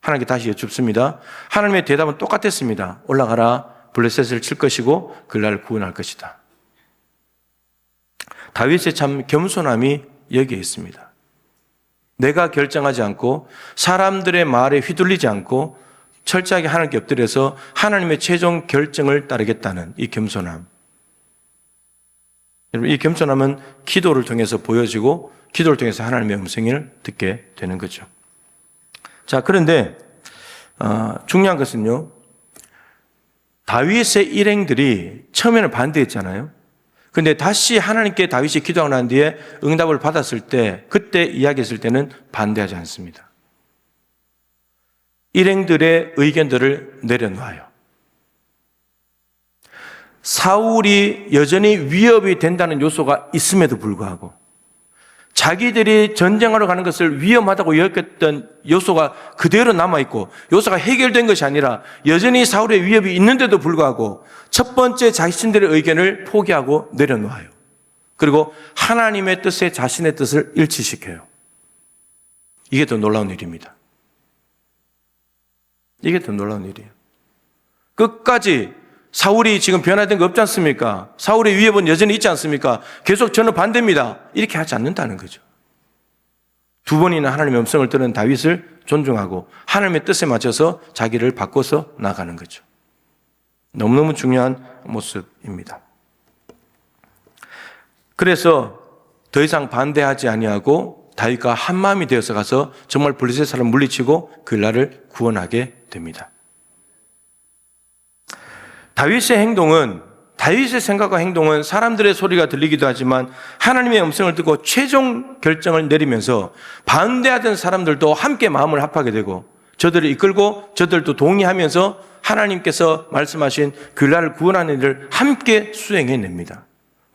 하나님께 다시 여쭙습니다. 하나님의 대답은 똑같았습니다. 올라가라. 블레셋을 칠 것이고 그날을 구원할 것이다. 다윗의 참 겸손함이 여기에 있습니다. 내가 결정하지 않고 사람들의 말에 휘둘리지 않고 철저하게 하나님께 엎드려서 하나님의 최종 결정을 따르겠다는 이 겸손함. 여러분, 이 겸손함은 기도를 통해서 보여지고 기도를 통해서 하나님의 음성을 듣게 되는 거죠. 자, 그런데 중요한 것은요, 다윗의 일행들이 처음에는 반대했잖아요. 그런데 다시 하나님께 다윗이 기도하고 난 뒤에 응답을 받았을 때, 그때 이야기했을 때는 반대하지 않습니다. 일행들의 의견들을 내려놓아요. 사울이 여전히 위협이 된다는 요소가 있음에도 불구하고 자기들이 전쟁하러 가는 것을 위험하다고 여겼던 요소가 그대로 남아있고 요소가 해결된 것이 아니라 여전히 사울의 위협이 있는데도 불구하고 첫 번째 자신들의 의견을 포기하고 내려놓아요. 그리고 하나님의 뜻에 자신의 뜻을 일치시켜요. 이게 더 놀라운 일입니다. 이게 더 놀라운 일이에요. 끝까지 사울이 지금 변화된 거 없지 않습니까? 사울의 위협은 여전히 있지 않습니까? 계속 저는 반대입니다. 이렇게 하지 않는다는 거죠. 두 번이나 하나님의 음성을 들은 다윗을 존중하고 하나님의 뜻에 맞춰서 자기를 바꿔서 나가는 거죠. 너무너무 중요한 모습입니다. 그래서 더 이상 반대하지 아니하고 다윗과 한 마음이 되어서 가서 정말 블레셋 사람을 물리치고 그날을 구원하게 됩니다. 다윗의 행동은, 다윗의 생각과 행동은 사람들의 소리가 들리기도 하지만 하나님의 음성을 듣고 최종 결정을 내리면서 반대하던 사람들도 함께 마음을 합하게 되고 저들을 이끌고 저들도 동의하면서 하나님께서 말씀하신 그날을 구원하는 일을 함께 수행해냅니다.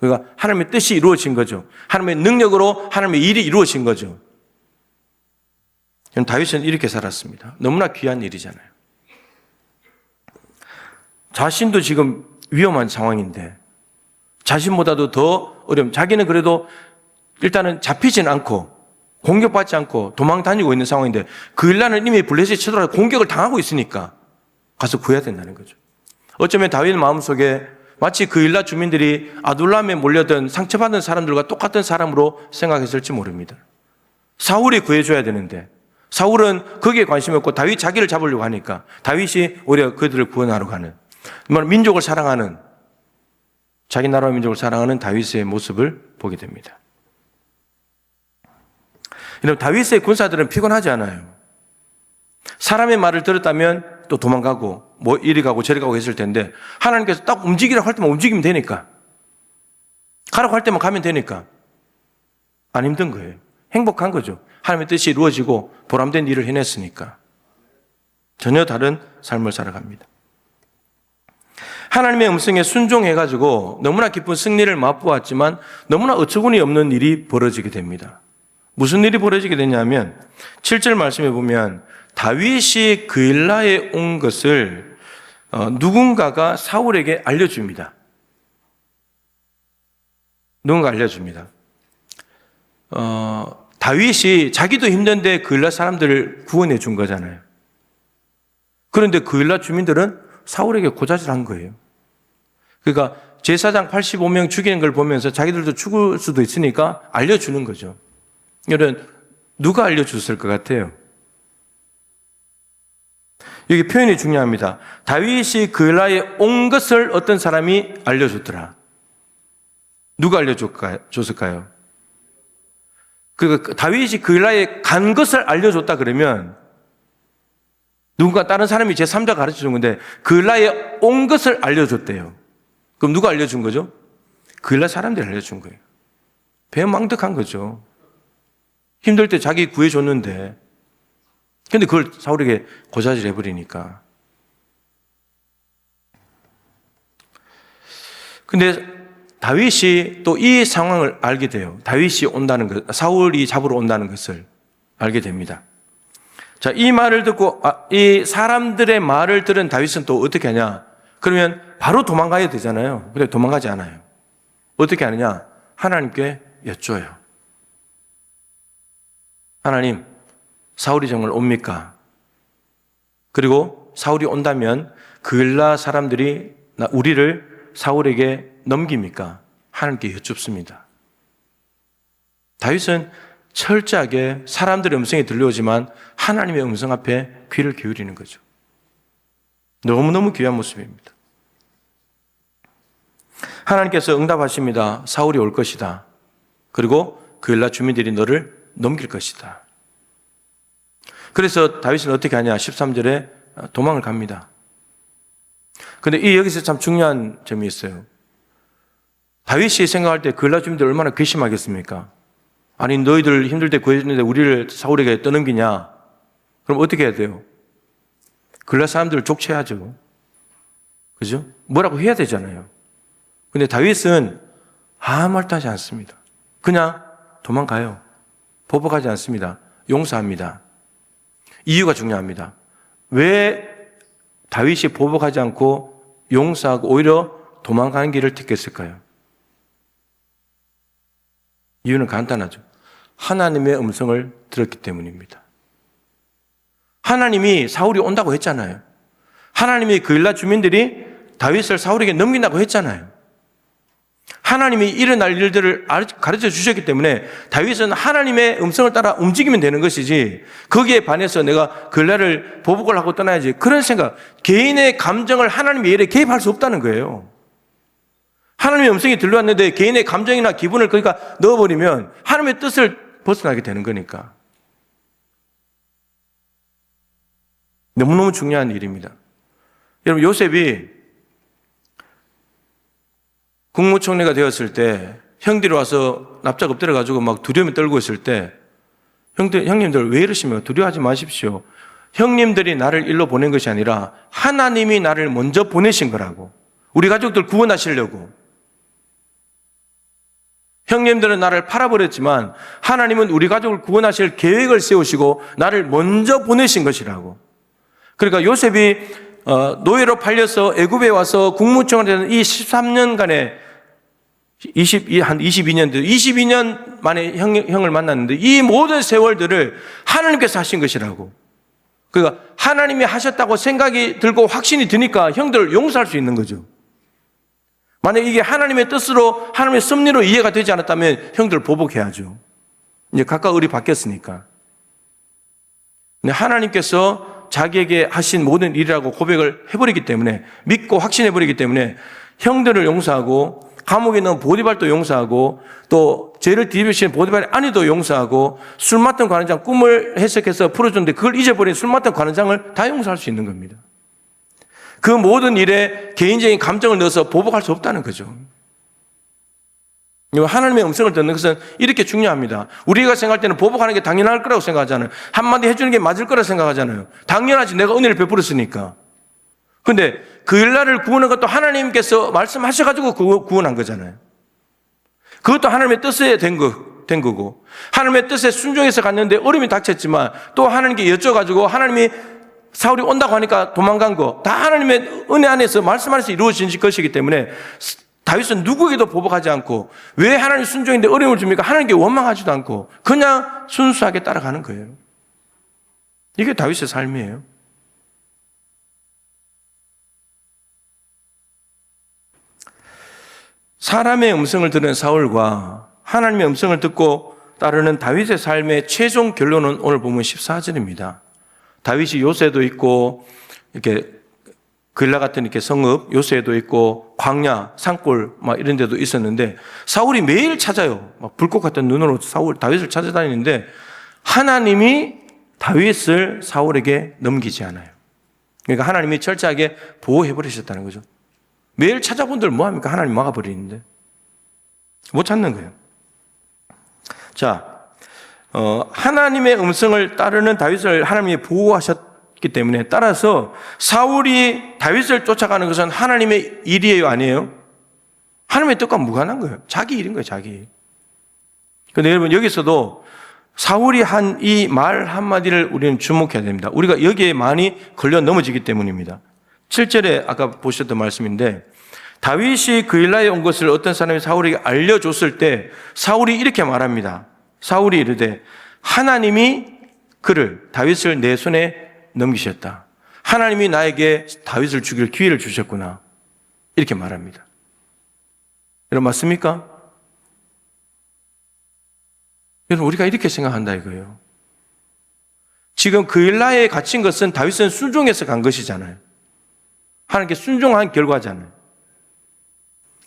그러니까 하나님의 뜻이 이루어진 거죠. 하나님의 능력으로 하나님의 일이 이루어진 거죠. 다윗은 이렇게 살았습니다. 너무나 귀한 일이잖아요. 자신도 지금 위험한 상황인데 자신보다도 더 어려움. 자기는 그래도 일단은 잡히진 않고 공격받지 않고 도망 다니고 있는 상황인데 그일라는 이미 블레셋이 쳐들어서 공격을 당하고 있으니까 가서 구해야 된다는 거죠. 어쩌면 다윗의 마음속에 마치 그일라 주민들이 아둘람에 몰려든 상처받은 사람들과 똑같은 사람으로 생각했을지 모릅니다. 사울이 구해줘야 되는데 사울은 거기에 관심이 없고 다윗 자기를 잡으려고 하니까 다윗이 오히려 그들을 구원하러 가는, 민족을 사랑하는, 자기 나라와 민족을 사랑하는 다윗의 모습을 보게 됩니다. 여러분, 다윗의 군사들은 피곤하지 않아요. 사람의 말을 들었다면 또 도망가고 뭐 이리 가고 저리 가고 했을 텐데 하나님께서 딱 움직이라고 할 때만 움직이면 되니까, 가라고 할 때만 가면 되니까 안 힘든 거예요. 행복한 거죠. 하나님의 뜻이 이루어지고 보람된 일을 해냈으니까 전혀 다른 삶을 살아갑니다. 하나님의 음성에 순종해가지고 너무나 기쁜 승리를 맛보았지만 너무나 어처구니 없는 일이 벌어지게 됩니다. 무슨 일이 벌어지게 되냐면 7절 말씀에 보면 다윗이 그일라에 온 것을 누군가가 사울에게 알려줍니다. 누군가 알려줍니다. 다윗이 자기도 힘든데 그일라 사람들을 구원해 준 거잖아요. 그런데 그일라 주민들은 사울에게 고자질한 거예요. 그러니까 제사장 85명 죽이는 걸 보면서 자기들도 죽을 수도 있으니까 알려주는 거죠. 여러분, 누가 알려줬을 것 같아요? 여기 표현이 중요합니다. 다윗이 그일라에 온 것을 어떤 사람이 알려줬더라. 누가 알려줬을까요? 그 다윗이 그일라에 간 것을 알려줬다 그러면 누군가 다른 사람이 제3자가 가르쳐준 건데 그일라에 온 것을 알려줬대요. 그럼 누가 알려준 거죠? 그일라 사람들이 알려준 거예요. 배은망덕한 거죠. 힘들 때 자기 구해줬는데 근데 그걸 사울에게 고자질 해버리니까. 근데 다윗이 또 이 상황을 알게 돼요. 다윗이 온다는 것, 사울이 잡으러 온다는 것을 알게 됩니다. 자, 이 말을 듣고 이 사람들의 말을 들은 다윗은 또 어떻게 하냐? 그러면 바로 도망가야 되잖아요. 근데 도망가지 않아요. 어떻게 하느냐? 하나님께 여쭤요. 하나님, 사울이 정말 옵니까? 그리고 사울이 온다면 그일라 사람들이 우리를 사울에게 넘깁니까? 하나님께 여쭙습니다. 다윗은 철저하게 사람들의 음성이 들려오지만 하나님의 음성 앞에 귀를 기울이는 거죠. 너무너무 귀한 모습입니다. 하나님께서 응답하십니다. 사울이 올 것이다. 그리고 그일라 주민들이 너를 넘길 것이다. 그래서 다윗은 어떻게 하냐? 13절에 도망을 갑니다. 근데 여기서 참 중요한 점이 있어요. 다윗이 생각할 때 그일라 주민들 얼마나 괘씸하겠습니까? 아니, 너희들 힘들 때 구해줬는데 우리를 사울에게 떠넘기냐? 그럼 어떻게 해야 돼요? 그일라 사람들을 족쳐야죠. 그죠? 뭐라고 해야 되잖아요. 근데 다윗은 아무 말도 하지 않습니다. 그냥 도망가요. 보복하지 않습니다. 용서합니다. 이유가 중요합니다. 왜 다윗이 보복하지 않고 용서하고 오히려 도망가는 길을 택했을까요? 이유는 간단하죠. 하나님의 음성을 들었기 때문입니다. 하나님이 사울이 온다고 했잖아요. 하나님이 그일라 주민들이 다윗을 사울에게 넘긴다고 했잖아요. 하나님이 일어날 일들을 가르쳐 주셨기 때문에 다윗은 하나님의 음성을 따라 움직이면 되는 것이지 거기에 반해서 내가 그일라를 보복을 하고 떠나야지 그런 생각, 개인의 감정을 하나님의 일에 개입할 수 없다는 거예요. 하나님의 음성이 들려왔는데 개인의 감정이나 기분을 거기가 넣어버리면 하나님의 뜻을 벗어나게 되는 거니까. 너무너무 중요한 일입니다. 여러분, 요셉이 국무총리가 되었을 때 형들이 와서 납작 엎드려가지고 막 두려움에 떨고 있을 때 형님들 왜 이러시면 두려워하지 마십시오. 형님들이 나를 일로 보낸 것이 아니라 하나님이 나를 먼저 보내신 거라고. 우리 가족들 구원하시려고. 형님들은 나를 팔아버렸지만 하나님은 우리 가족을 구원하실 계획을 세우시고 나를 먼저 보내신 것이라고. 그러니까 요셉이 노예로 팔려서 애굽에 와서 국무총리가 되는 이 13년간의 한 22년 만에 형을 만났는데 이 모든 세월들을 하나님께서 하신 것이라고. 그러니까 하나님이 하셨다고 생각이 들고 확신이 드니까 형들을 용서할 수 있는 거죠. 만약 이게 하나님의 뜻으로 하나님의 섭리로 이해가 되지 않았다면 형들을 보복해야죠. 이제 각각 을이 바뀌었으니까. 근데 하나님께서 자기에게 하신 모든 일이라고 고백을 해버리기 때문에, 믿고 확신해버리기 때문에 형들을 용서하고 감옥에 있는 보디발도 용서하고 또 죄를 뒤집으신 보디발의 아내도 용서하고 술 맡은 관원장 꿈을 해석해서 풀어줬는데 그걸 잊어버린 술 맡은 관원장을 다 용서할 수 있는 겁니다. 그 모든 일에 개인적인 감정을 넣어서 보복할 수 없다는 거죠. 하나님의 음성을 듣는 것은 이렇게 중요합니다. 우리가 생각할 때는 보복하는 게 당연할 거라고 생각하잖아요. 한마디 해주는 게 맞을 거라고 생각하잖아요. 당연하지, 내가 은혜를 베풀었으니까. 근데 그 일날을 구원한 것도 하나님께서 말씀하셔가지고 구원한 거잖아요. 그것도 하나님의 뜻에 된 거고, 하나님의 뜻에 순종해서 갔는데 어려움이 닥쳤지만 또 하나님께 여쭤가지고 하나님이 사울이 온다고 하니까 도망간 거, 다 하나님의 은혜 안에서 말씀 안에서 이루어진 것이기 때문에 다윗은 누구에게도 보복하지 않고, 왜 하나님 순종인데 어려움을 줍니까? 하나님께 원망하지도 않고 그냥 순수하게 따라가는 거예요. 이게 다윗의 삶이에요. 사람의 음성을 들은 사울과 하나님의 음성을 듣고 따르는 다윗의 삶의 최종 결론은 오늘 보면 14절입니다. 다윗이 요새도 있고 이렇게 그일라 같은 이렇게 성읍 요새도 있고 광야 산골 막 이런 데도 있었는데 사울이 매일 찾아요. 막 불꽃 같은 눈으로 다윗을 찾아다니는데 하나님이 다윗을 사울에게 넘기지 않아요. 그러니까 하나님이 철저하게 보호해 버리셨다는 거죠. 매일 찾아본들 뭐 합니까? 하나님 막아버리는데 못 찾는 거예요. 자, 하나님의 음성을 따르는 다윗을 하나님이 보호하셨기 때문에, 따라서 사울이 다윗을 쫓아가는 것은 하나님의 일이에요, 아니에요? 하나님의 뜻과 무관한 거예요. 자기 일인 거예요, 자기 일. 그런데 여러분, 여기서도 사울이 한 이 말 한마디를 우리는 주목해야 됩니다. 우리가 여기에 많이 걸려 넘어지기 때문입니다. 7절에 아까 보셨던 말씀인데, 다윗이 그일라에 온 것을 어떤 사람이 사울에게 알려줬을 때 사울이 이렇게 말합니다. 사울이 이르되 하나님이 다윗을 내 손에 넘기셨다. 하나님이 나에게 다윗을 죽일 기회를 주셨구나. 이렇게 말합니다. 여러분, 맞습니까? 여러분, 우리가 이렇게 생각한다 이거예요. 지금 그일라에 갇힌 것은 다윗은 순종해서 간 것이잖아요. 하나님께 순종한 결과잖아요.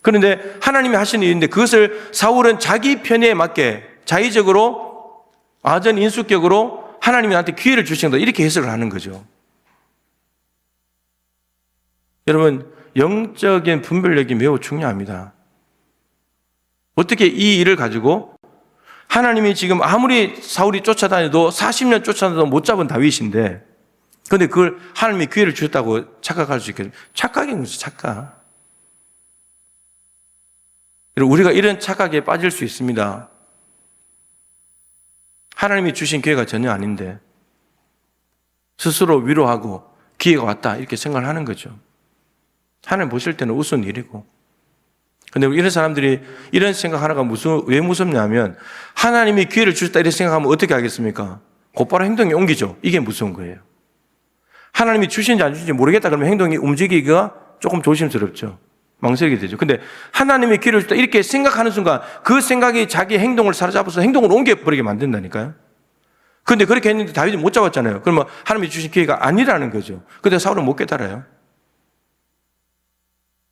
그런데 하나님이 하신 일인데 그것을 사울은 자기 편에 맞게 자의적으로 아전인수격으로 하나님이 나한테 기회를 주신다 이렇게 해석을 하는 거죠. 여러분, 영적인 분별력이 매우 중요합니다. 어떻게 이 일을 가지고 하나님이 지금 아무리 사울이 쫓아다녀도 40년 쫓아다녀도 못 잡은 다윗인데, 그런데 그걸 하나님이 기회를 주셨다고 착각할 수 있겠어요? 착각인 거죠, 착각. 우리가 이런 착각에 빠질 수 있습니다. 하나님이 주신 기회가 전혀 아닌데 스스로 위로하고 기회가 왔다 이렇게 생각을 하는 거죠. 하나님 보실 때는 우스운 일이고. 그런데 이런 사람들이 이런 생각하나가 왜 무섭냐면, 하나님이 기회를 주셨다 이렇게 생각하면 어떻게 하겠습니까? 곧바로 행동이 옮기죠. 이게 무서운 거예요. 하나님이 주신지 안 주신지 모르겠다 그러면 행동이 움직이기가 조금 조심스럽죠. 망설이게 되죠. 근데 하나님이 기회를 주셨다 이렇게 생각하는 순간 그 생각이 자기 행동을 사로잡아서 행동을 옮겨버리게 만든다니까요. 그런데 그렇게 했는데 다윗이 못 잡았잖아요. 그러면 하나님이 주신 기회가 아니라는 거죠. 근데 사울은 못 깨달아요.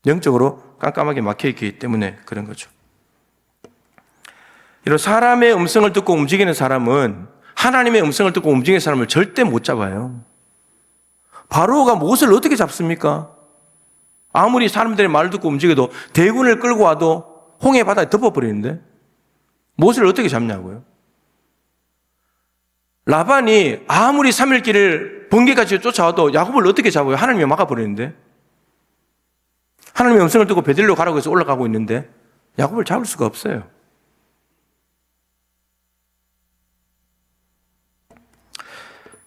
영적으로 깜깜하게 막혀있기 때문에 그런 거죠. 이런 사람의 음성을 듣고 움직이는 사람은, 하나님의 음성을 듣고 움직이는 사람을 절대 못 잡아요. 바로가 못을 어떻게 잡습니까? 아무리 사람들의 말을 듣고 움직여도 대군을 끌고 와도 홍해 바다에 덮어버리는데 못을 어떻게 잡냐고요. 라반이 아무리 3일 길을 번개같이 쫓아와도 야곱을 어떻게 잡아요? 하나님이 막아버리는데. 하나님의 음성을 듣고 베들레로 가라고 해서 올라가고 있는데 야곱을 잡을 수가 없어요.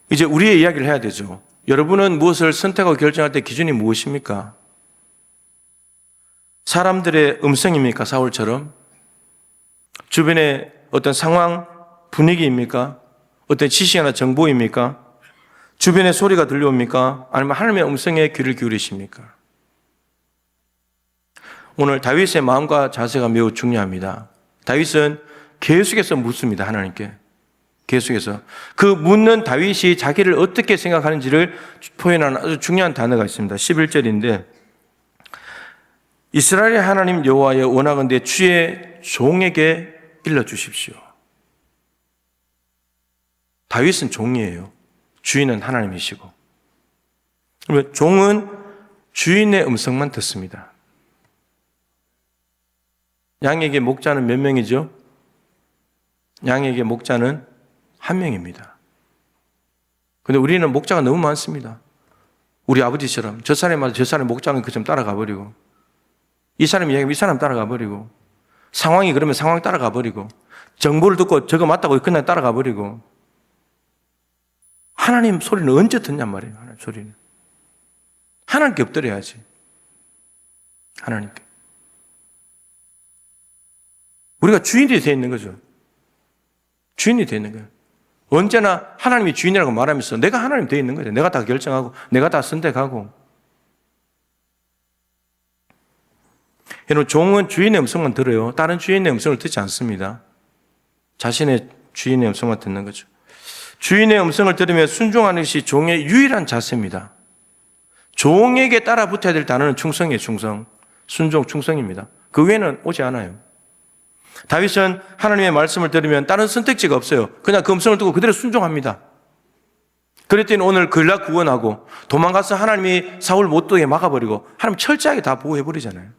이제 우리의 이야기를 해야 되죠. 여러분은 무엇을 선택하고 결정할 때 기준이 무엇입니까? 사람들의 음성입니까? 사울처럼? 주변의 어떤 상황, 분위기입니까? 어떤 지식이나 정보입니까? 주변의 소리가 들려옵니까? 아니면 하나님의 음성에 귀를 기울이십니까? 오늘 다윗의 마음과 자세가 매우 중요합니다. 다윗은 계속해서 묻습니다. 하나님께. 계속해서. 그 묻는 다윗이 자기를 어떻게 생각하는지를 표현하는 아주 중요한 단어가 있습니다. 11절인데 이스라엘의 하나님 여호와여 원하건대 주의 종에게 일러주십시오. 다윗은 종이에요. 주인은 하나님이시고. 그러면 종은 주인의 음성만 듣습니다. 양에게 목자는 몇 명이죠? 양에게 목자는 한 명입니다. 근데 우리는 목자가 너무 많습니다. 우리 아버지처럼 저 사람마다 저 사람 목자는 그좀 따라가 버리고 이 사람 이야기하면 이 사람 따라가 버리고 상황이 그러면 상황 따라가 버리고 정보를 듣고 저거 맞다고 그날 따라가 버리고 하나님 소리는 언제 듣냔 말이에요. 하나님 소리는. 하나님께 엎드려야지. 하나님께. 우리가 주인이 되어 있는 거죠. 주인이 되어 있는 거예요. 언제나 하나님이 주인이라고 말하면서 내가 하나님 되어 있는 거죠. 내가 다 결정하고 내가 다 선택하고. 여러분 종은 주인의 음성만 들어요. 다른 주인의 음성을 듣지 않습니다. 자신의 주인의 음성만 듣는 거죠. 주인의 음성을 들으며 순종하는 것이 종의 유일한 자세입니다. 종에게 따라 붙어야 될 단어는 충성이에요. 충성. 순종, 충성입니다. 그 외에는 오지 않아요. 다윗은 하나님의 말씀을 들으면 다른 선택지가 없어요. 그냥 그 음성을 듣고 그대로 순종합니다. 그랬더니 오늘 글락 구원하고 도망가서 하나님이 사울 못 되게 막아버리고 하나님 철저하게 다 보호해버리잖아요.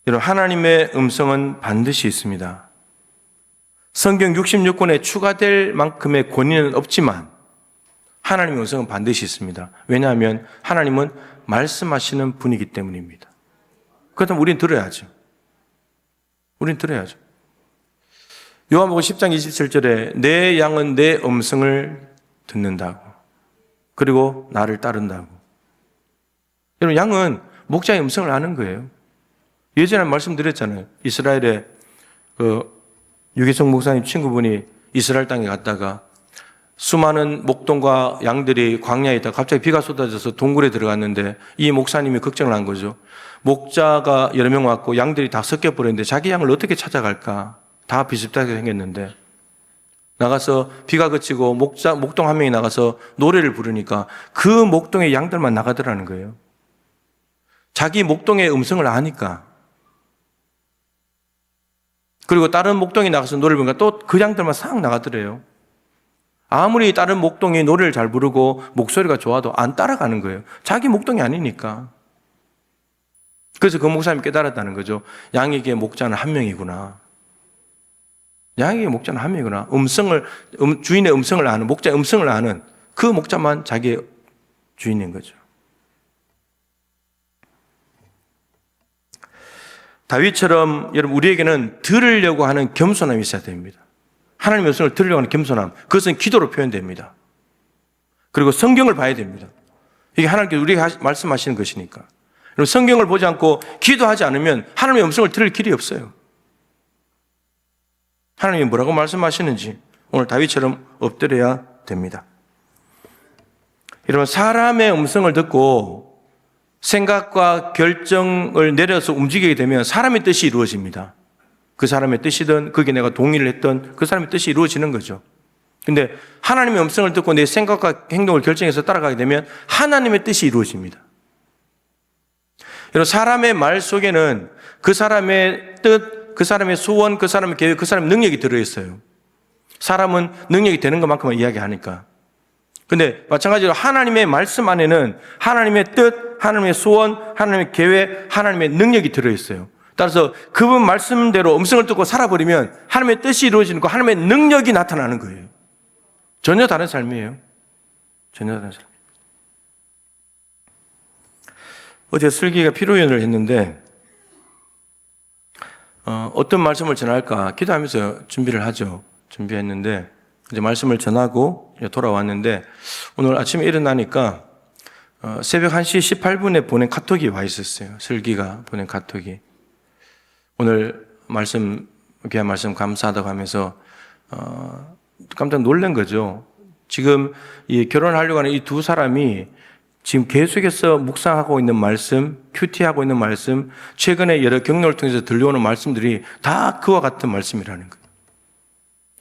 여러분 하나님의 음성은 반드시 있습니다. 성경 66권에 추가될 만큼의 권위는 없지만 하나님의 음성은 반드시 있습니다. 왜냐하면 하나님은 말씀하시는 분이기 때문입니다. 그렇다면 우린 들어야죠. 우린 들어야죠. 요한복음 10장 27절에 내 양은 내 음성을 듣는다고. 그리고 나를 따른다고. 여러분 양은 목자의 음성을 아는 거예요. 예전에 말씀드렸잖아요. 이스라엘의 유기성 목사님 친구분이 이스라엘 땅에 갔다가 수많은 목동과 양들이 광야에 있다가 갑자기 비가 쏟아져서 동굴에 들어갔는데 이 목사님이 걱정을 한 거죠. 목자가 여러 명 왔고 양들이 다 섞여버렸는데 자기 양을 어떻게 찾아갈까? 다 비슷하게 생겼는데 나가서 비가 그치고 목동 한 명이 나가서 노래를 부르니까 그 목동의 양들만 나가더라는 거예요. 자기 목동의 음성을 아니까. 그리고 다른 목동이 나가서 노래를 부르니까 또 그 양들만 싹 나가더래요. 아무리 다른 목동이 노래를 잘 부르고 목소리가 좋아도 안 따라가는 거예요. 자기 목동이 아니니까. 그래서 그 목사님이 깨달았다는 거죠. 양에게 목자는 한 명이구나. 양에게 목자는 한 명이구나. 주인의 음성을 아는, 목자의 음성을 아는 그 목자만 자기의 주인인 거죠. 다윗처럼 여러분 우리에게는 들으려고 하는 겸손함이 있어야 됩니다. 하나님의 음성을 들으려고 하는 겸손함, 그것은 기도로 표현됩니다. 그리고 성경을 봐야 됩니다. 이게 하나님께서 우리에게 말씀하시는 것이니까. 그리고 성경을 보지 않고 기도하지 않으면 하나님의 음성을 들을 길이 없어요. 하나님이 뭐라고 말씀하시는지 오늘 다윗처럼 엎드려야 됩니다. 여러분 사람의 음성을 듣고 생각과 결정을 내려서 움직이게 되면 사람의 뜻이 이루어집니다. 그 사람의 뜻이든 거기에 내가 동의를 했던 그 사람의 뜻이 이루어지는 거죠. 근데 하나님의 음성을 듣고 내 생각과 행동을 결정해서 따라가게 되면 하나님의 뜻이 이루어집니다. 여러분 사람의 말 속에는 그 사람의 뜻, 그 사람의 소원, 그 사람의 계획, 그 사람의 능력이 들어있어요. 사람은 능력이 되는 것만큼만 이야기하니까. 근데 마찬가지로 하나님의 말씀 안에는 하나님의 뜻, 하나님의 소원, 하나님의 계획, 하나님의 능력이 들어있어요. 따라서 그분 말씀대로 음성을 듣고 살아버리면 하나님의 뜻이 이루어지는 거, 하나님의 능력이 나타나는 거예요. 전혀 다른 삶이에요. 전혀 다른 삶. 어제 슬기가 피로연을 했는데 어떤 말씀을 전할까 기도하면서 준비를 하죠. 준비했는데 이제 말씀을 전하고 돌아왔는데 오늘 아침에 일어나니까 새벽 1시 18분에 보낸 카톡이 와 있었어요. 슬기가 보낸 카톡이. 오늘 귀한 말씀 감사하다고 하면서 깜짝 놀란 거죠. 지금 이 결혼하려고 하는 이 두 사람이 지금 계속해서 묵상하고 있는 말씀, 큐티하고 있는 말씀, 최근에 여러 경로를 통해서 들려오는 말씀들이 다 그와 같은 말씀이라는 거예요.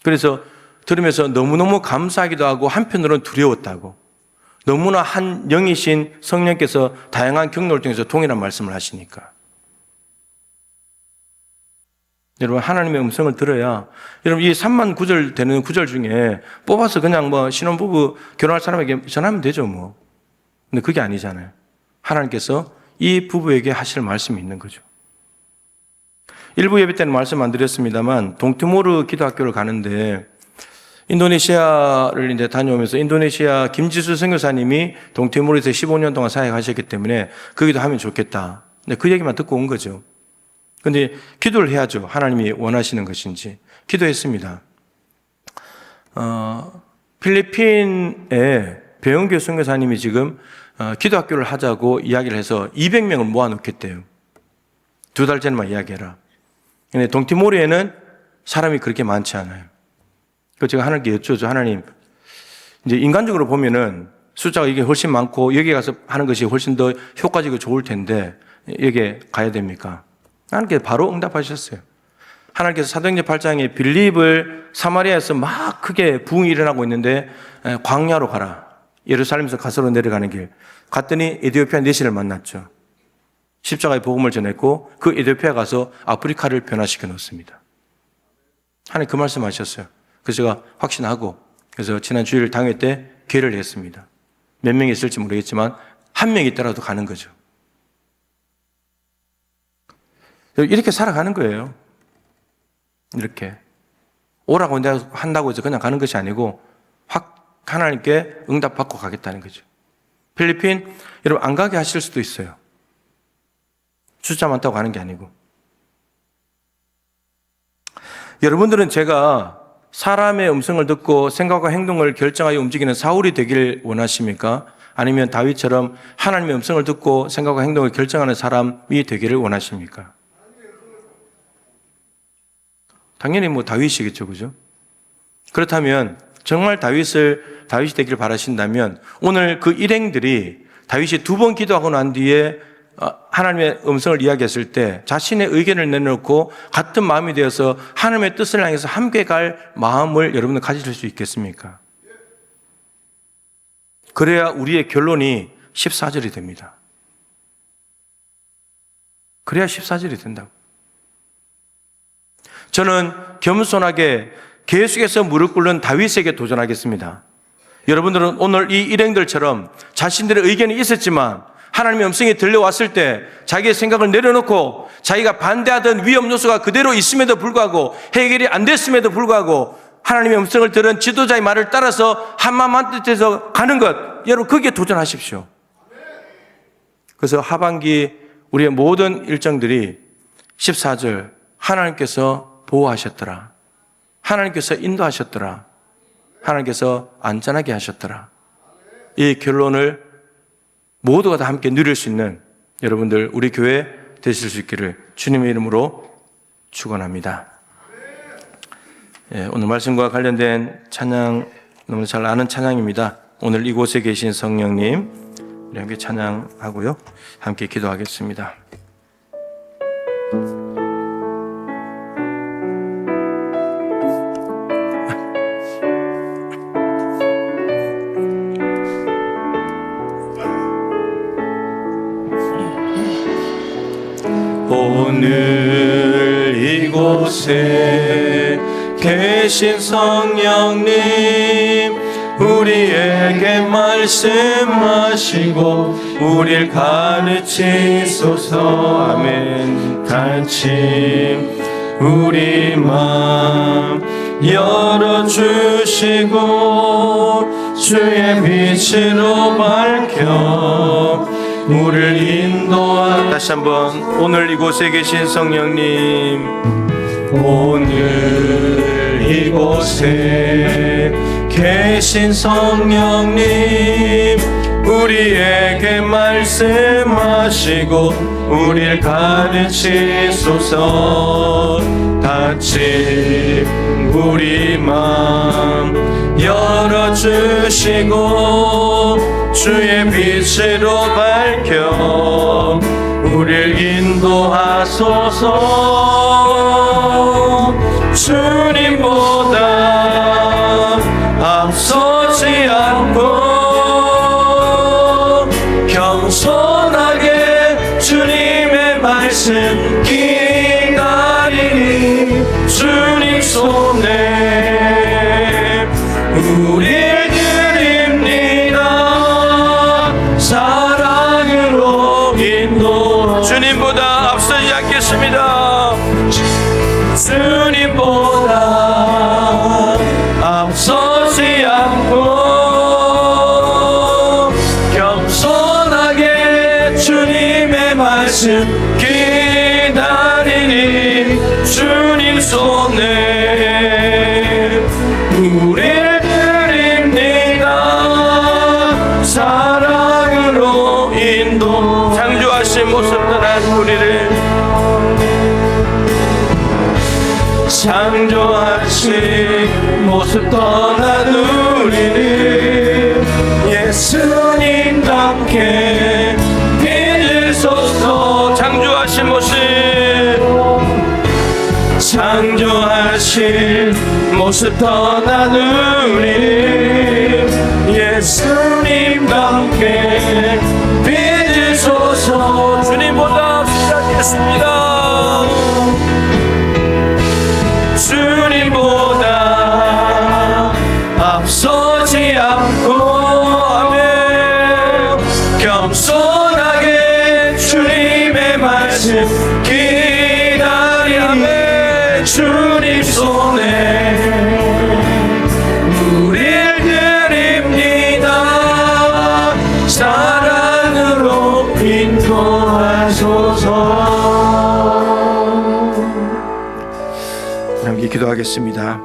그래서 들으면서 너무너무 감사하기도 하고 한편으로는 두려웠다고. 너무나 한 영이신 성령께서 다양한 경로를 통해서 동일한 말씀을 하시니까. 여러분, 하나님의 음성을 들어야, 여러분, 이 3만 구절 되는 구절 중에 뽑아서 그냥 신혼부부 결혼할 사람에게 전하면 되죠, 뭐. 근데 그게 아니잖아요. 하나님께서 이 부부에게 하실 말씀이 있는 거죠. 일부 예배 때는 말씀 안 드렸습니다만, 동티모르 기도학교를 가는데, 인도네시아를 이제 다녀오면서 인도네시아 김지수 선교사님이 동티모르에서 15년 동안 사역하셨기 때문에 거기도 하면 좋겠다. 근데 그 얘기만 듣고 온 거죠. 근데 기도를 해야죠. 하나님이 원하시는 것인지. 기도했습니다. 필리핀에 배영교 선교사님이 지금 기도학교를 하자고 이야기를 해서 200명을 모아놓겠대요. 2달 전에만 이야기해라. 근데 동티모르에는 사람이 그렇게 많지 않아요. 그래서 제가 하나님께 여쭈죠. 하나님, 이제 인간적으로 보면은 숫자가 이게 훨씬 많고 여기 가서 하는 것이 훨씬 더 효과적이고 좋을 텐데 여기에 가야 됩니까? 하나님께서 바로 응답하셨어요. 하나님께서 사도행전 8장에 빌립을 사마리아에서 막 크게 부흥이 일어나고 있는데 광야로 가라. 예루살렘에서 가서로 내려가는 길. 갔더니 에티오피아 내시를 만났죠. 십자가의 복음을 전했고 그 에티오피아 가서 아프리카를 변화시켜 놓습니다. 하나님 그 말씀 하셨어요. 그래서 제가 확신하고 그래서 지난 주일 당회 때 기회를 했습니다. 몇 명이 있을지 모르겠지만 한 명이 있더라도 가는 거죠. 이렇게 살아가는 거예요. 이렇게. 오라고 한다고 해서 그냥 가는 것이 아니고 확 하나님께 응답받고 가겠다는 거죠. 필리핀, 여러분 안 가게 하실 수도 있어요. 숫자 많다고 가는 게 아니고. 여러분들은 제가 사람의 음성을 듣고 생각과 행동을 결정하여 움직이는 사울이 되길 원하십니까? 아니면 다윗처럼 하나님의 음성을 듣고 생각과 행동을 결정하는 사람이 되기를 원하십니까? 당연히 다윗이겠죠, 그죠? 그렇다면 정말 다윗이 되기를 바라신다면 오늘 그 일행들이 다윗이 2번 기도하고 난 뒤에 하나님의 음성을 이야기했을 때 자신의 의견을 내놓고 같은 마음이 되어서 하나님의 뜻을 향해서 함께 갈 마음을 여러분은 가질 수 있겠습니까? 그래야 우리의 결론이 14절이 됩니다. 그래야 14절이 된다고. 저는 겸손하게 계속해서 무릎 꿇는 다윗에게 도전하겠습니다. 여러분들은 오늘 이 일행들처럼 자신들의 의견이 있었지만 하나님의 음성이 들려왔을 때 자기의 생각을 내려놓고 자기가 반대하던 위험 요소가 그대로 있음에도 불구하고 해결이 안 됐음에도 불구하고 하나님의 음성을 들은 지도자의 말을 따라서 한마음 한뜻해서 가는 것, 여러분 거기에 도전하십시오. 그래서 하반기 우리의 모든 일정들이 14절 하나님께서 보호하셨더라. 하나님께서 인도하셨더라. 하나님께서 안전하게 하셨더라. 이 결론을 모두가 다 함께 누릴 수 있는 여러분들 우리 교회 되실 수 있기를 주님의 이름으로 축원합니다. 오늘 말씀과 관련된 찬양 너무 잘 아는 찬양입니다. 오늘 이곳에 계신 성령님 우리 함께 찬양하고요. 함께 기도하겠습니다. 오늘 이곳에 계신 성령님 우리에게 말씀하시고 우릴 가르치소서. 아멘. 같이 우리 마음 열어주시고 주의 빛으로 밝혀 우리를 인도하. 다시 한번 오늘 이곳에 계신 성령님, 오늘 이곳에 계신 성령님, 우리에게 말씀하시고 우리를 가르치소서. 닫힌 우리 맘 열어주시고 주의 빛으로 밝혀 우리를 인도하소서. 주님보다 앞서지 않고 겸손하게 주님의 말씀 기다리니 주님 손에 우리를 드립니다. 사랑으로 인도. 주님보다 앞서지 않겠습니다. 주님보다 앞서지 않고 겸손하게 주님의 말씀 기다리니 주님 손에 우리를 드립니다. 사랑으로 인도. 창조하신 모습 떠난 우리를, 창조하신 모습 떠난 우리를 예수님답게 믿으소서. 창조하신 모습, 창조하신 모습 떠난 우리를 예수님답게 믿으소서. 주님보다 시작했습니다. 주님보다 앞서지 않고 아멘. 겸손하게 주님의 말씀 기다리네 주님 손에 우리를 드립니다. 사랑으로 인도하소서. 함께 기도하겠습니다.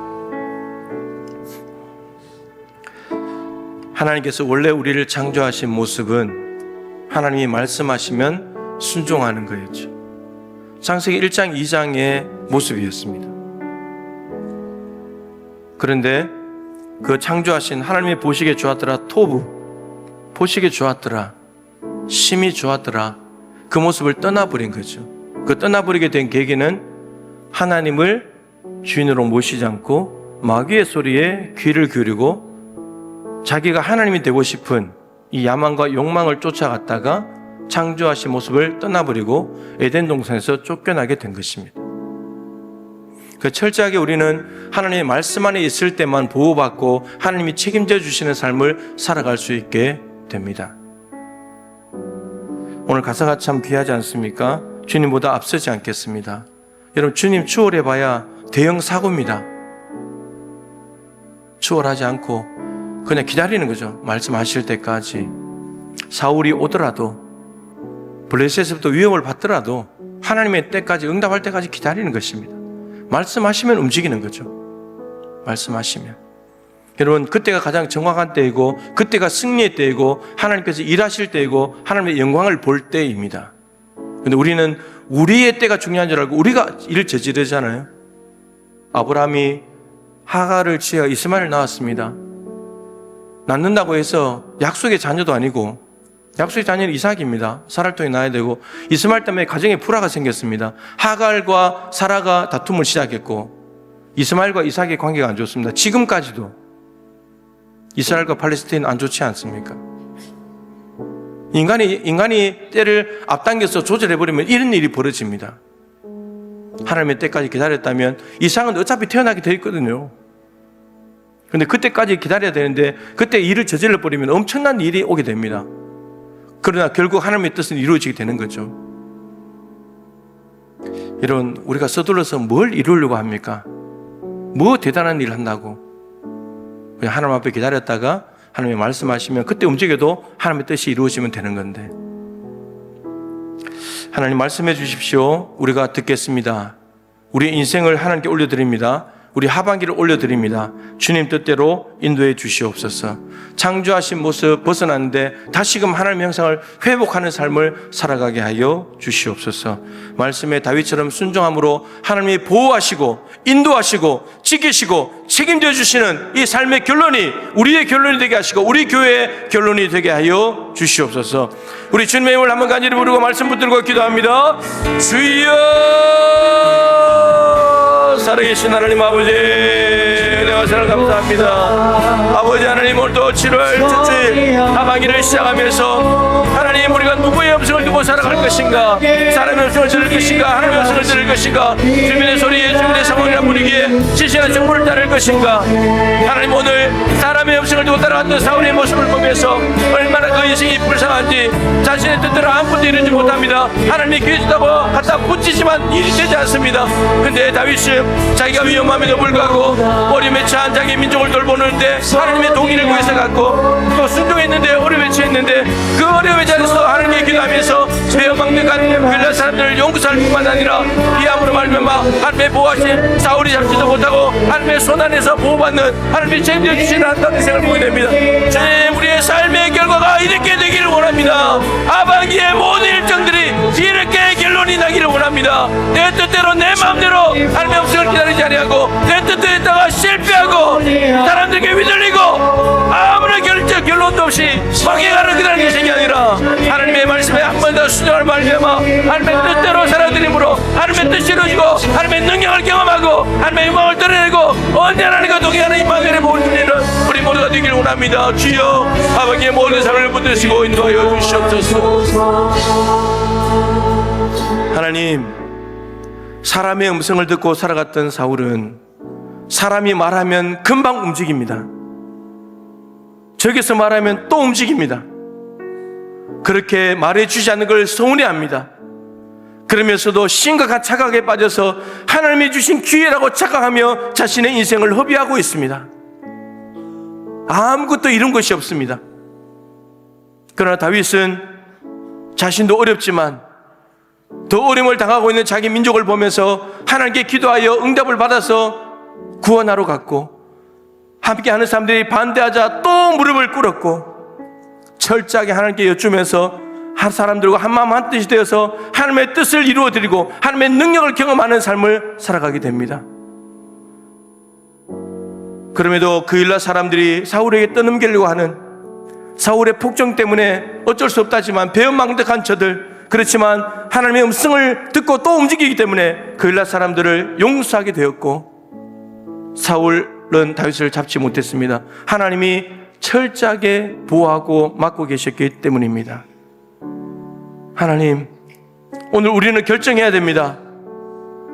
하나님께서 원래 우리를 창조하신 모습은 하나님이 말씀하시면 순종하는 거였죠. 창세기 1장 2장의 모습이었습니다. 그런데 그 창조하신 하나님의 보시기에 좋았더라 토부, 보시기에 좋았더라, 심히 좋았더라, 그 모습을 떠나버린 거죠. 그 떠나버리게 된 계기는 하나님을 주인으로 모시지 않고 마귀의 소리에 귀를 기울이고 자기가 하나님이 되고 싶은 이 야망과 욕망을 쫓아갔다가 창조하신 모습을 떠나버리고 에덴 동산에서 쫓겨나게 된 것입니다. 그 철저하게 우리는 하나님의 말씀 안에 있을 때만 보호받고 하나님이 책임져 주시는 삶을 살아갈 수 있게 됩니다. 오늘 가사가 참 귀하지 않습니까? 주님보다 앞서지 않겠습니다. 여러분, 주님 추월해봐야 대형 사고입니다. 추월하지 않고 그냥 기다리는 거죠. 말씀하실 때까지. 사울이 오더라도, 블레셋에서부터 위협을 받더라도 하나님의 때까지, 응답할 때까지 기다리는 것입니다. 말씀하시면 움직이는 거죠. 말씀하시면. 여러분, 그때가 가장 정확한 때이고, 그때가 승리의 때이고, 하나님께서 일하실 때이고, 하나님의 영광을 볼 때입니다. 근데 우리는 우리의 때가 중요한 줄 알고 우리가 일을 저지르잖아요. 아브라함이 하가를 취하 이스마엘을 낳았습니다. 낳는다고 해서 약속의 자녀도 아니고, 약속의 자녀는 이삭입니다. 사라를 통해 낳아야 되고, 이스마엘 때문에 가정에 불화가 생겼습니다. 하갈과 사라가 다툼을 시작했고, 이스마엘과 이삭의 관계가 안 좋습니다. 지금까지도 이스라엘과 팔레스타인 안 좋지 않습니까? 인간이 때를 앞당겨서 조절해버리면 이런 일이 벌어집니다. 하나님의 때까지 기다렸다면 이삭은 어차피 태어나게 돼 있거든요. 그런데 그때까지 기다려야 되는데 그때 일을 저질러 버리면 엄청난 일이 오게 됩니다. 그러나 결국 하나님의 뜻은 이루어지게 되는 거죠. 여러분, 우리가 서둘러서 뭘 이루려고 합니까? 뭐 대단한 일을 한다고? 그냥 하나님 앞에 기다렸다가 하나님이 말씀하시면 그때 움직여도 하나님의 뜻이 이루어지면 되는 건데, 하나님 말씀해 주십시오. 우리가 듣겠습니다. 우리 인생을 하나님께 올려드립니다. 우리 하반기를 올려드립니다. 주님 뜻대로 인도해 주시옵소서. 창조하신 모습 벗어났는데 다시금 하나님의 형상을 회복하는 삶을 살아가게 하여 주시옵소서. 말씀에 다윗처럼 순종함으로 하나님이 보호하시고 인도하시고 지키시고 책임져 주시는 이 삶의 결론이 우리의 결론이 되게 하시고 우리 교회의 결론이 되게 하여 주시옵소서. 우리 주님의 이름을 한번 간절히 부르고 말씀 붙들고 기도합니다. 주여, 살아계신 하나님 아버지, 내가 생을 감사합니다. 아버지 하나님, 오늘도 7월 첫째 하반기를 시작하면서 하나님, 우리가 누구의 음성을 듣고 살아갈 것인가, 사람의 음성을 들을 것인가, 하나님의 음성을 들을 것인가, 주민의 소리에 주민의 상황이나 분위기에 지시하는 정보를 따를 것인가. 하나님, 오늘 사람의 음성을 듣고 따라갔던 사울의 모습을 보면서 얼마나 그 인생이 불쌍한지, 자신의 뜻대로 아무것도 이루지 못합니다. 하나님이 귀에 주다고 갖다 붙이지만 일이 되지 않습니다. 근데 다윗은 자기가 위험함에도 불구하고 어려움에 처한 자기 민족을 돌보는데 하나님의 동의를 구해서 갔고, 또 순종했는데 어려움에 처했는데 그 어려움의 자리에서 하나님께 기도하면서 배어망덕한 빌라 사람들을 용서할 뿐만 아니라 비함으로 말미암아 하나님의 보호하신 사울이 잡지도 못하고 하나님의 손안에서 보호받는 하나님이 책임져 주시는 아름다운 인생을 보게 됩니다. 주님, 우리의 삶의 결과가 이렇게 되기를 원합니다. 하반기의 모든 일정들이 이렇게 결론이 나기를 원합니다. 내 뜻대로 내 마음대로 하나님의 음성을 기다리지 아니하고 내 뜻대로 했다가 실패하고 사람들에게 휘둘리고 아무런 결론도 없이 망해가는 그런 인생이 아니라 하나님의 말씀에 한 번 더 순종할 말미암아 하나님의 뜻대로 살아드림으로 하나님의 뜻이 이루어지고 하나님의 능력을 경험하고 하나님의 영광을 드러내고 언제나 하나님과 동행하는 임마누엘의 모든 일은 우리 모두가 되기를 원합니다. 주여, 아버지의 모든 삶을 붙드시고 인도하여 주시옵소서. 하나님, 사람의 음성을 듣고 살아갔던 사울은 사람이 말하면 금방 움직입니다. 저기서 말하면 또 움직입니다. 그렇게 말해주지 않는 걸 서운해합니다. 그러면서도 심각한 착각에 빠져서 하나님이 주신 기회라고 착각하며 자신의 인생을 허비하고 있습니다. 아무것도 이룬 것이 없습니다. 그러나 다윗은 자신도 어렵지만 더 어려움을 당하고 있는 자기 민족을 보면서 하나님께 기도하여 응답을 받아서 구원하러 갔고, 함께하는 사람들이 반대하자 또 무릎을 꿇었고, 철저하게 하나님께 여쭈면서 한 사람들과 한마음 한뜻이 되어서 하나님의 뜻을 이루어드리고 하나님의 능력을 경험하는 삶을 살아가게 됩니다. 그럼에도 그 일라 사람들이 사울에게 떠넘기려고 하는 사울의 폭정 때문에 어쩔 수 없다지만 배은망덕한 저들, 그렇지만 하나님의 음성을 듣고 또 움직이기 때문에 그 일라 사람들을 용서하게 되었고, 사울은 다윗을 잡지 못했습니다. 하나님이 철저하게 보호하고 막고 계셨기 때문입니다. 하나님, 오늘 우리는 결정해야 됩니다.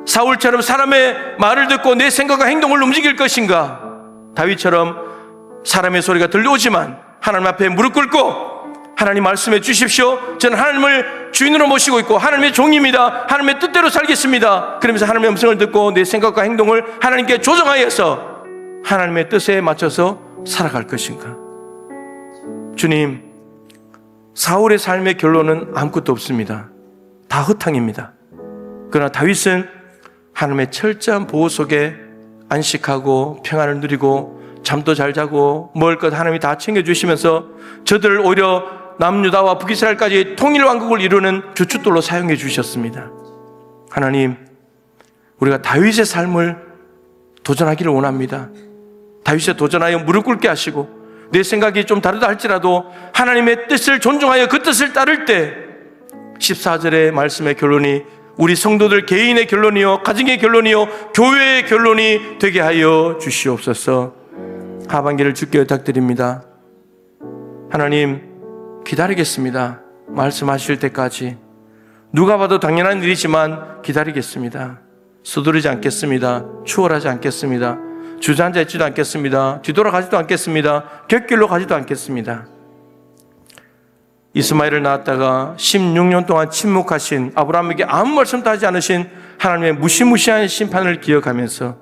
사울처럼 사람의 말을 듣고 내 생각과 행동을 움직일 것인가, 다윗처럼 사람의 소리가 들려오지만 하나님 앞에 무릎 꿇고 하나님 말씀해 주십시오. 저는 하나님을 주인으로 모시고 있고 하나님의 종입니다. 하나님의 뜻대로 살겠습니다. 그러면서 하나님의 음성을 듣고 내 생각과 행동을 하나님께 조정하여서 하나님의 뜻에 맞춰서 살아갈 것인가. 주님, 사울의 삶의 결론은 아무것도 없습니다. 다 허탕입니다. 그러나 다윗은 하나님의 철저한 보호 속에 안식하고 평안을 누리고 잠도 잘 자고 먹을 것 하나님이 다 챙겨주시면서 저들을 오히려 남유다와 북이스라엘까지 통일왕국을 이루는 주춧돌로 사용해 주셨습니다. 하나님, 우리가 다윗의 삶을 도전하기를 원합니다. 다윗에 도전하여 무릎 꿇게 하시고 내 생각이 좀 다르다 할지라도 하나님의 뜻을 존중하여 그 뜻을 따를 때 14절의 말씀의 결론이 우리 성도들 개인의 결론이요, 가정의 결론이요, 교회의 결론이 되게 하여 주시옵소서. 하반기를 주께 부탁드립니다. 하나님, 기다리겠습니다. 말씀하실 때까지. 누가 봐도 당연한 일이지만 기다리겠습니다. 서두르지 않겠습니다. 추월하지 않겠습니다. 주저앉아 있지도 않겠습니다. 뒤돌아가지도 않겠습니다. 곁길로 가지도 않겠습니다. 이스마엘을 낳았다가 16년 동안 침묵하신, 아브라함에게 아무 말씀도 하지 않으신 하나님의 무시무시한 심판을 기억하면서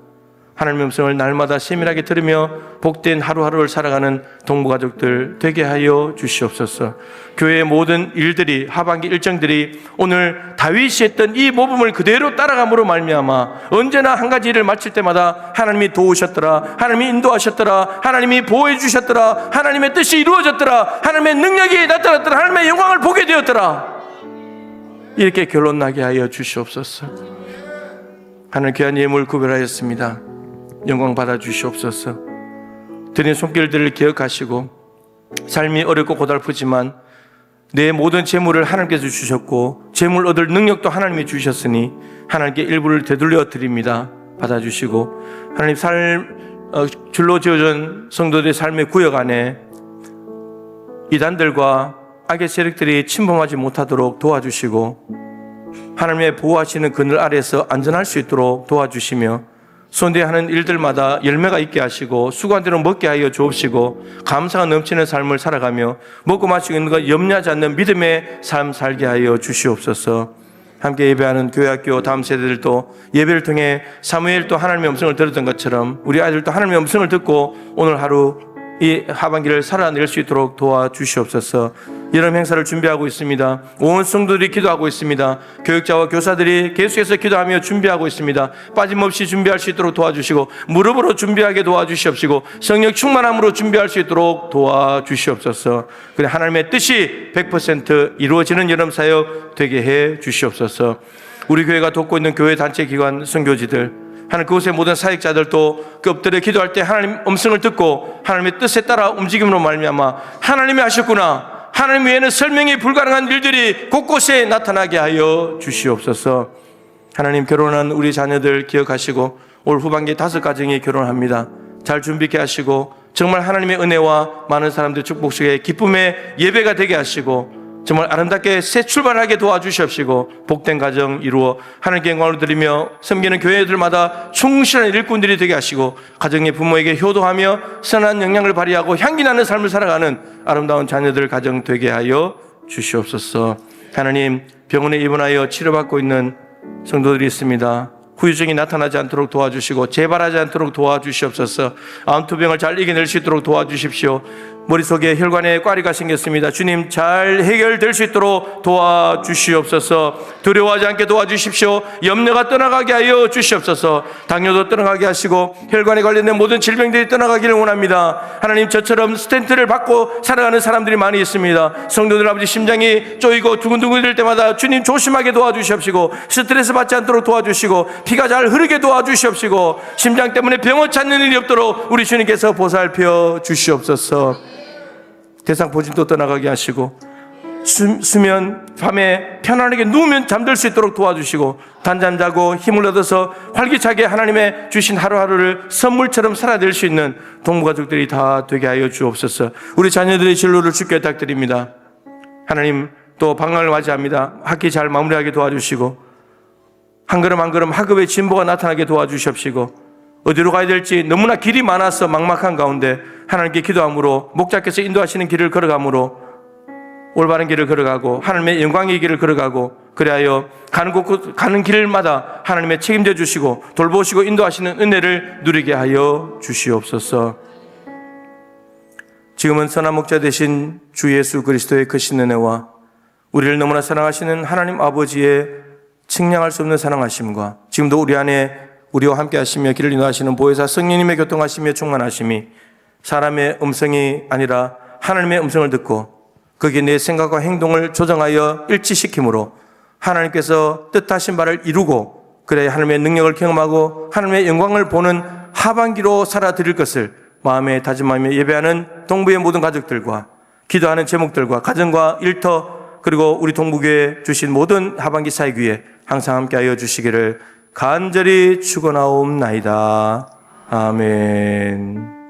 하나님의 음성을 날마다 세밀하게 들으며 복된 하루하루를 살아가는 동부가족들 되게 하여 주시옵소서. 교회의 모든 일들이, 하반기 일정들이 오늘 다윗이 했던 이 모범을 그대로 따라감으로 말미암아 언제나 한 가지 일을 마칠 때마다 하나님이 도우셨더라, 하나님이 인도하셨더라, 하나님이 보호해 주셨더라, 하나님의 뜻이 이루어졌더라, 하나님의 능력이 나타났더라, 하나님의 영광을 보게 되었더라, 이렇게 결론 나게 하여 주시옵소서. 하늘 귀한 예물 구별하였습니다. 영광 받아 주시옵소서. 드린 손길들을 기억하시고 삶이 어렵고 고달프지만 내 모든 재물을 하나님께서 주셨고 재물 얻을 능력도 하나님이 주셨으니 하나님께 일부를 되돌려 드립니다. 받아주시고 하나님 줄로 지어진 성도들의 삶의 구역 안에 이단들과 악의 세력들이 침범하지 못하도록 도와주시고 하나님의 보호하시는 그늘 아래에서 안전할 수 있도록 도와주시며 손대하는 일들마다 열매가 있게 하시고 수고한 대로 먹게 하여 주옵시고 감사가 넘치는 삶을 살아가며 먹고 마시고 있는 것 염려하지 않는 믿음의 삶 살게 하여 주시옵소서. 함께 예배하는 교회학교 다음 세대들도 예배를 통해 사무엘도 하나님의 음성을 들었던 것처럼 우리 아이들도 하나님의 음성을 듣고 오늘 하루 이 하반기를 살아낼 수 있도록 도와주시옵소서. 여름 행사를 준비하고 있습니다. 온 성도들이 기도하고 있습니다. 교육자와 교사들이 계속해서 기도하며 준비하고 있습니다. 빠짐없이 준비할 수 있도록 도와주시고 무릎으로 준비하게 도와주시옵시고 성령 충만함으로 준비할 수 있도록 도와주시옵소서. 그래 하나님의 뜻이 100% 이루어지는 여름 사역 되게 해 주시옵소서. 우리 교회가 돕고 있는 교회 단체 기관 선교지들 하나님 그곳의 모든 사역자들도 그 엎드려 기도할 때 하나님 음성을 듣고 하나님의 뜻에 따라 움직임으로 말미암아 하나님이 하셨구나, 하나님 외에는 설명이 불가능한 일들이 곳곳에 나타나게 하여 주시옵소서. 하나님 결혼한 우리 자녀들 기억하시고 올 후반기 5가정이 결혼합니다. 잘 준비케 하시고 정말 하나님의 은혜와 많은 사람들 축복식의 기쁨의 예배가 되게 하시고 정말 아름답게 새 출발하게 도와주시옵시고 복된 가정 이루어 하나님께 영광을 드리며 섬기는 교회들마다 충실한 일꾼들이 되게 하시고 가정의 부모에게 효도하며 선한 영향을 발휘하고 향기 나는 삶을 살아가는 아름다운 자녀들 가정 되게 하여 주시옵소서. 하나님 병원에 입원하여 치료받고 있는 성도들이 있습니다. 후유증이 나타나지 않도록 도와주시고 재발하지 않도록 도와주시옵소서. 암투병을 잘 이겨낼 수 있도록 도와주십시오. 머릿속에 혈관에 꽈리가 생겼습니다. 주님 잘 해결될 수 있도록 도와주시옵소서. 두려워하지 않게 도와주십시오. 염려가 떠나가게 하여 주시옵소서. 당뇨도 떠나가게 하시고 혈관에 관련된 모든 질병들이 떠나가기를 원합니다. 하나님 저처럼 스텐트를 받고 살아가는 사람들이 많이 있습니다. 성도들 아버지 심장이 쪼이고 두근두근 될 때마다 주님 조심하게 도와주시옵시고 스트레스 받지 않도록 도와주시고 피가 잘 흐르게 도와주시옵시고 심장 때문에 병원 찾는 일이 없도록 우리 주님께서 보살펴 주시옵소서. 대상포진도 떠나가게 하시고 수면 밤에 편안하게 누우면 잠들 수 있도록 도와주시고 단잠 자고 힘을 얻어서 활기차게 하나님의 주신 하루하루를 선물처럼 살아낼 수 있는 동무가족들이 다 되게 하여 주옵소서. 우리 자녀들의 진로를 주께 부탁드립니다. 하나님 또 방학을 맞이합니다. 학기 잘 마무리하게 도와주시고 한 걸음 한 걸음 학업의 진보가 나타나게 도와주시옵시고 어디로 가야 될지 너무나 길이 많아서 막막한 가운데 하나님께 기도함으로 목자께서 인도하시는 길을 걸어가므로 올바른 길을 걸어가고 하나님의 영광의 길을 걸어가고 그리하여 가는 길마다 하나님의 책임져 주시고 돌보시고 인도하시는 은혜를 누리게 하여 주시옵소서. 지금은 선한 목자 되신 주 예수 그리스도의 크신 은혜와 우리를 너무나 사랑하시는 하나님 아버지의 측량할 수 없는 사랑하심과 지금도 우리 안에 우리와 함께 하시며 길을 인도하시는 보혜사 성령님의 교통하시며 충만하심이 사람의 음성이 아니라 하나님의 음성을 듣고 거기에 내 생각과 행동을 조정하여 일치시킴으로 하나님께서 뜻하신 바를 이루고 그래야 하나님의 능력을 경험하고 하나님의 영광을 보는 하반기로 살아드릴 것을 마음에 다짐하며 예배하는 동부의 모든 가족들과 기도하는 제목들과 가정과 일터 그리고 우리 동부교회 주신 모든 하반기 사역 위에 항상 함께하여 주시기를 간절히 축원하옵나이다. 아멘.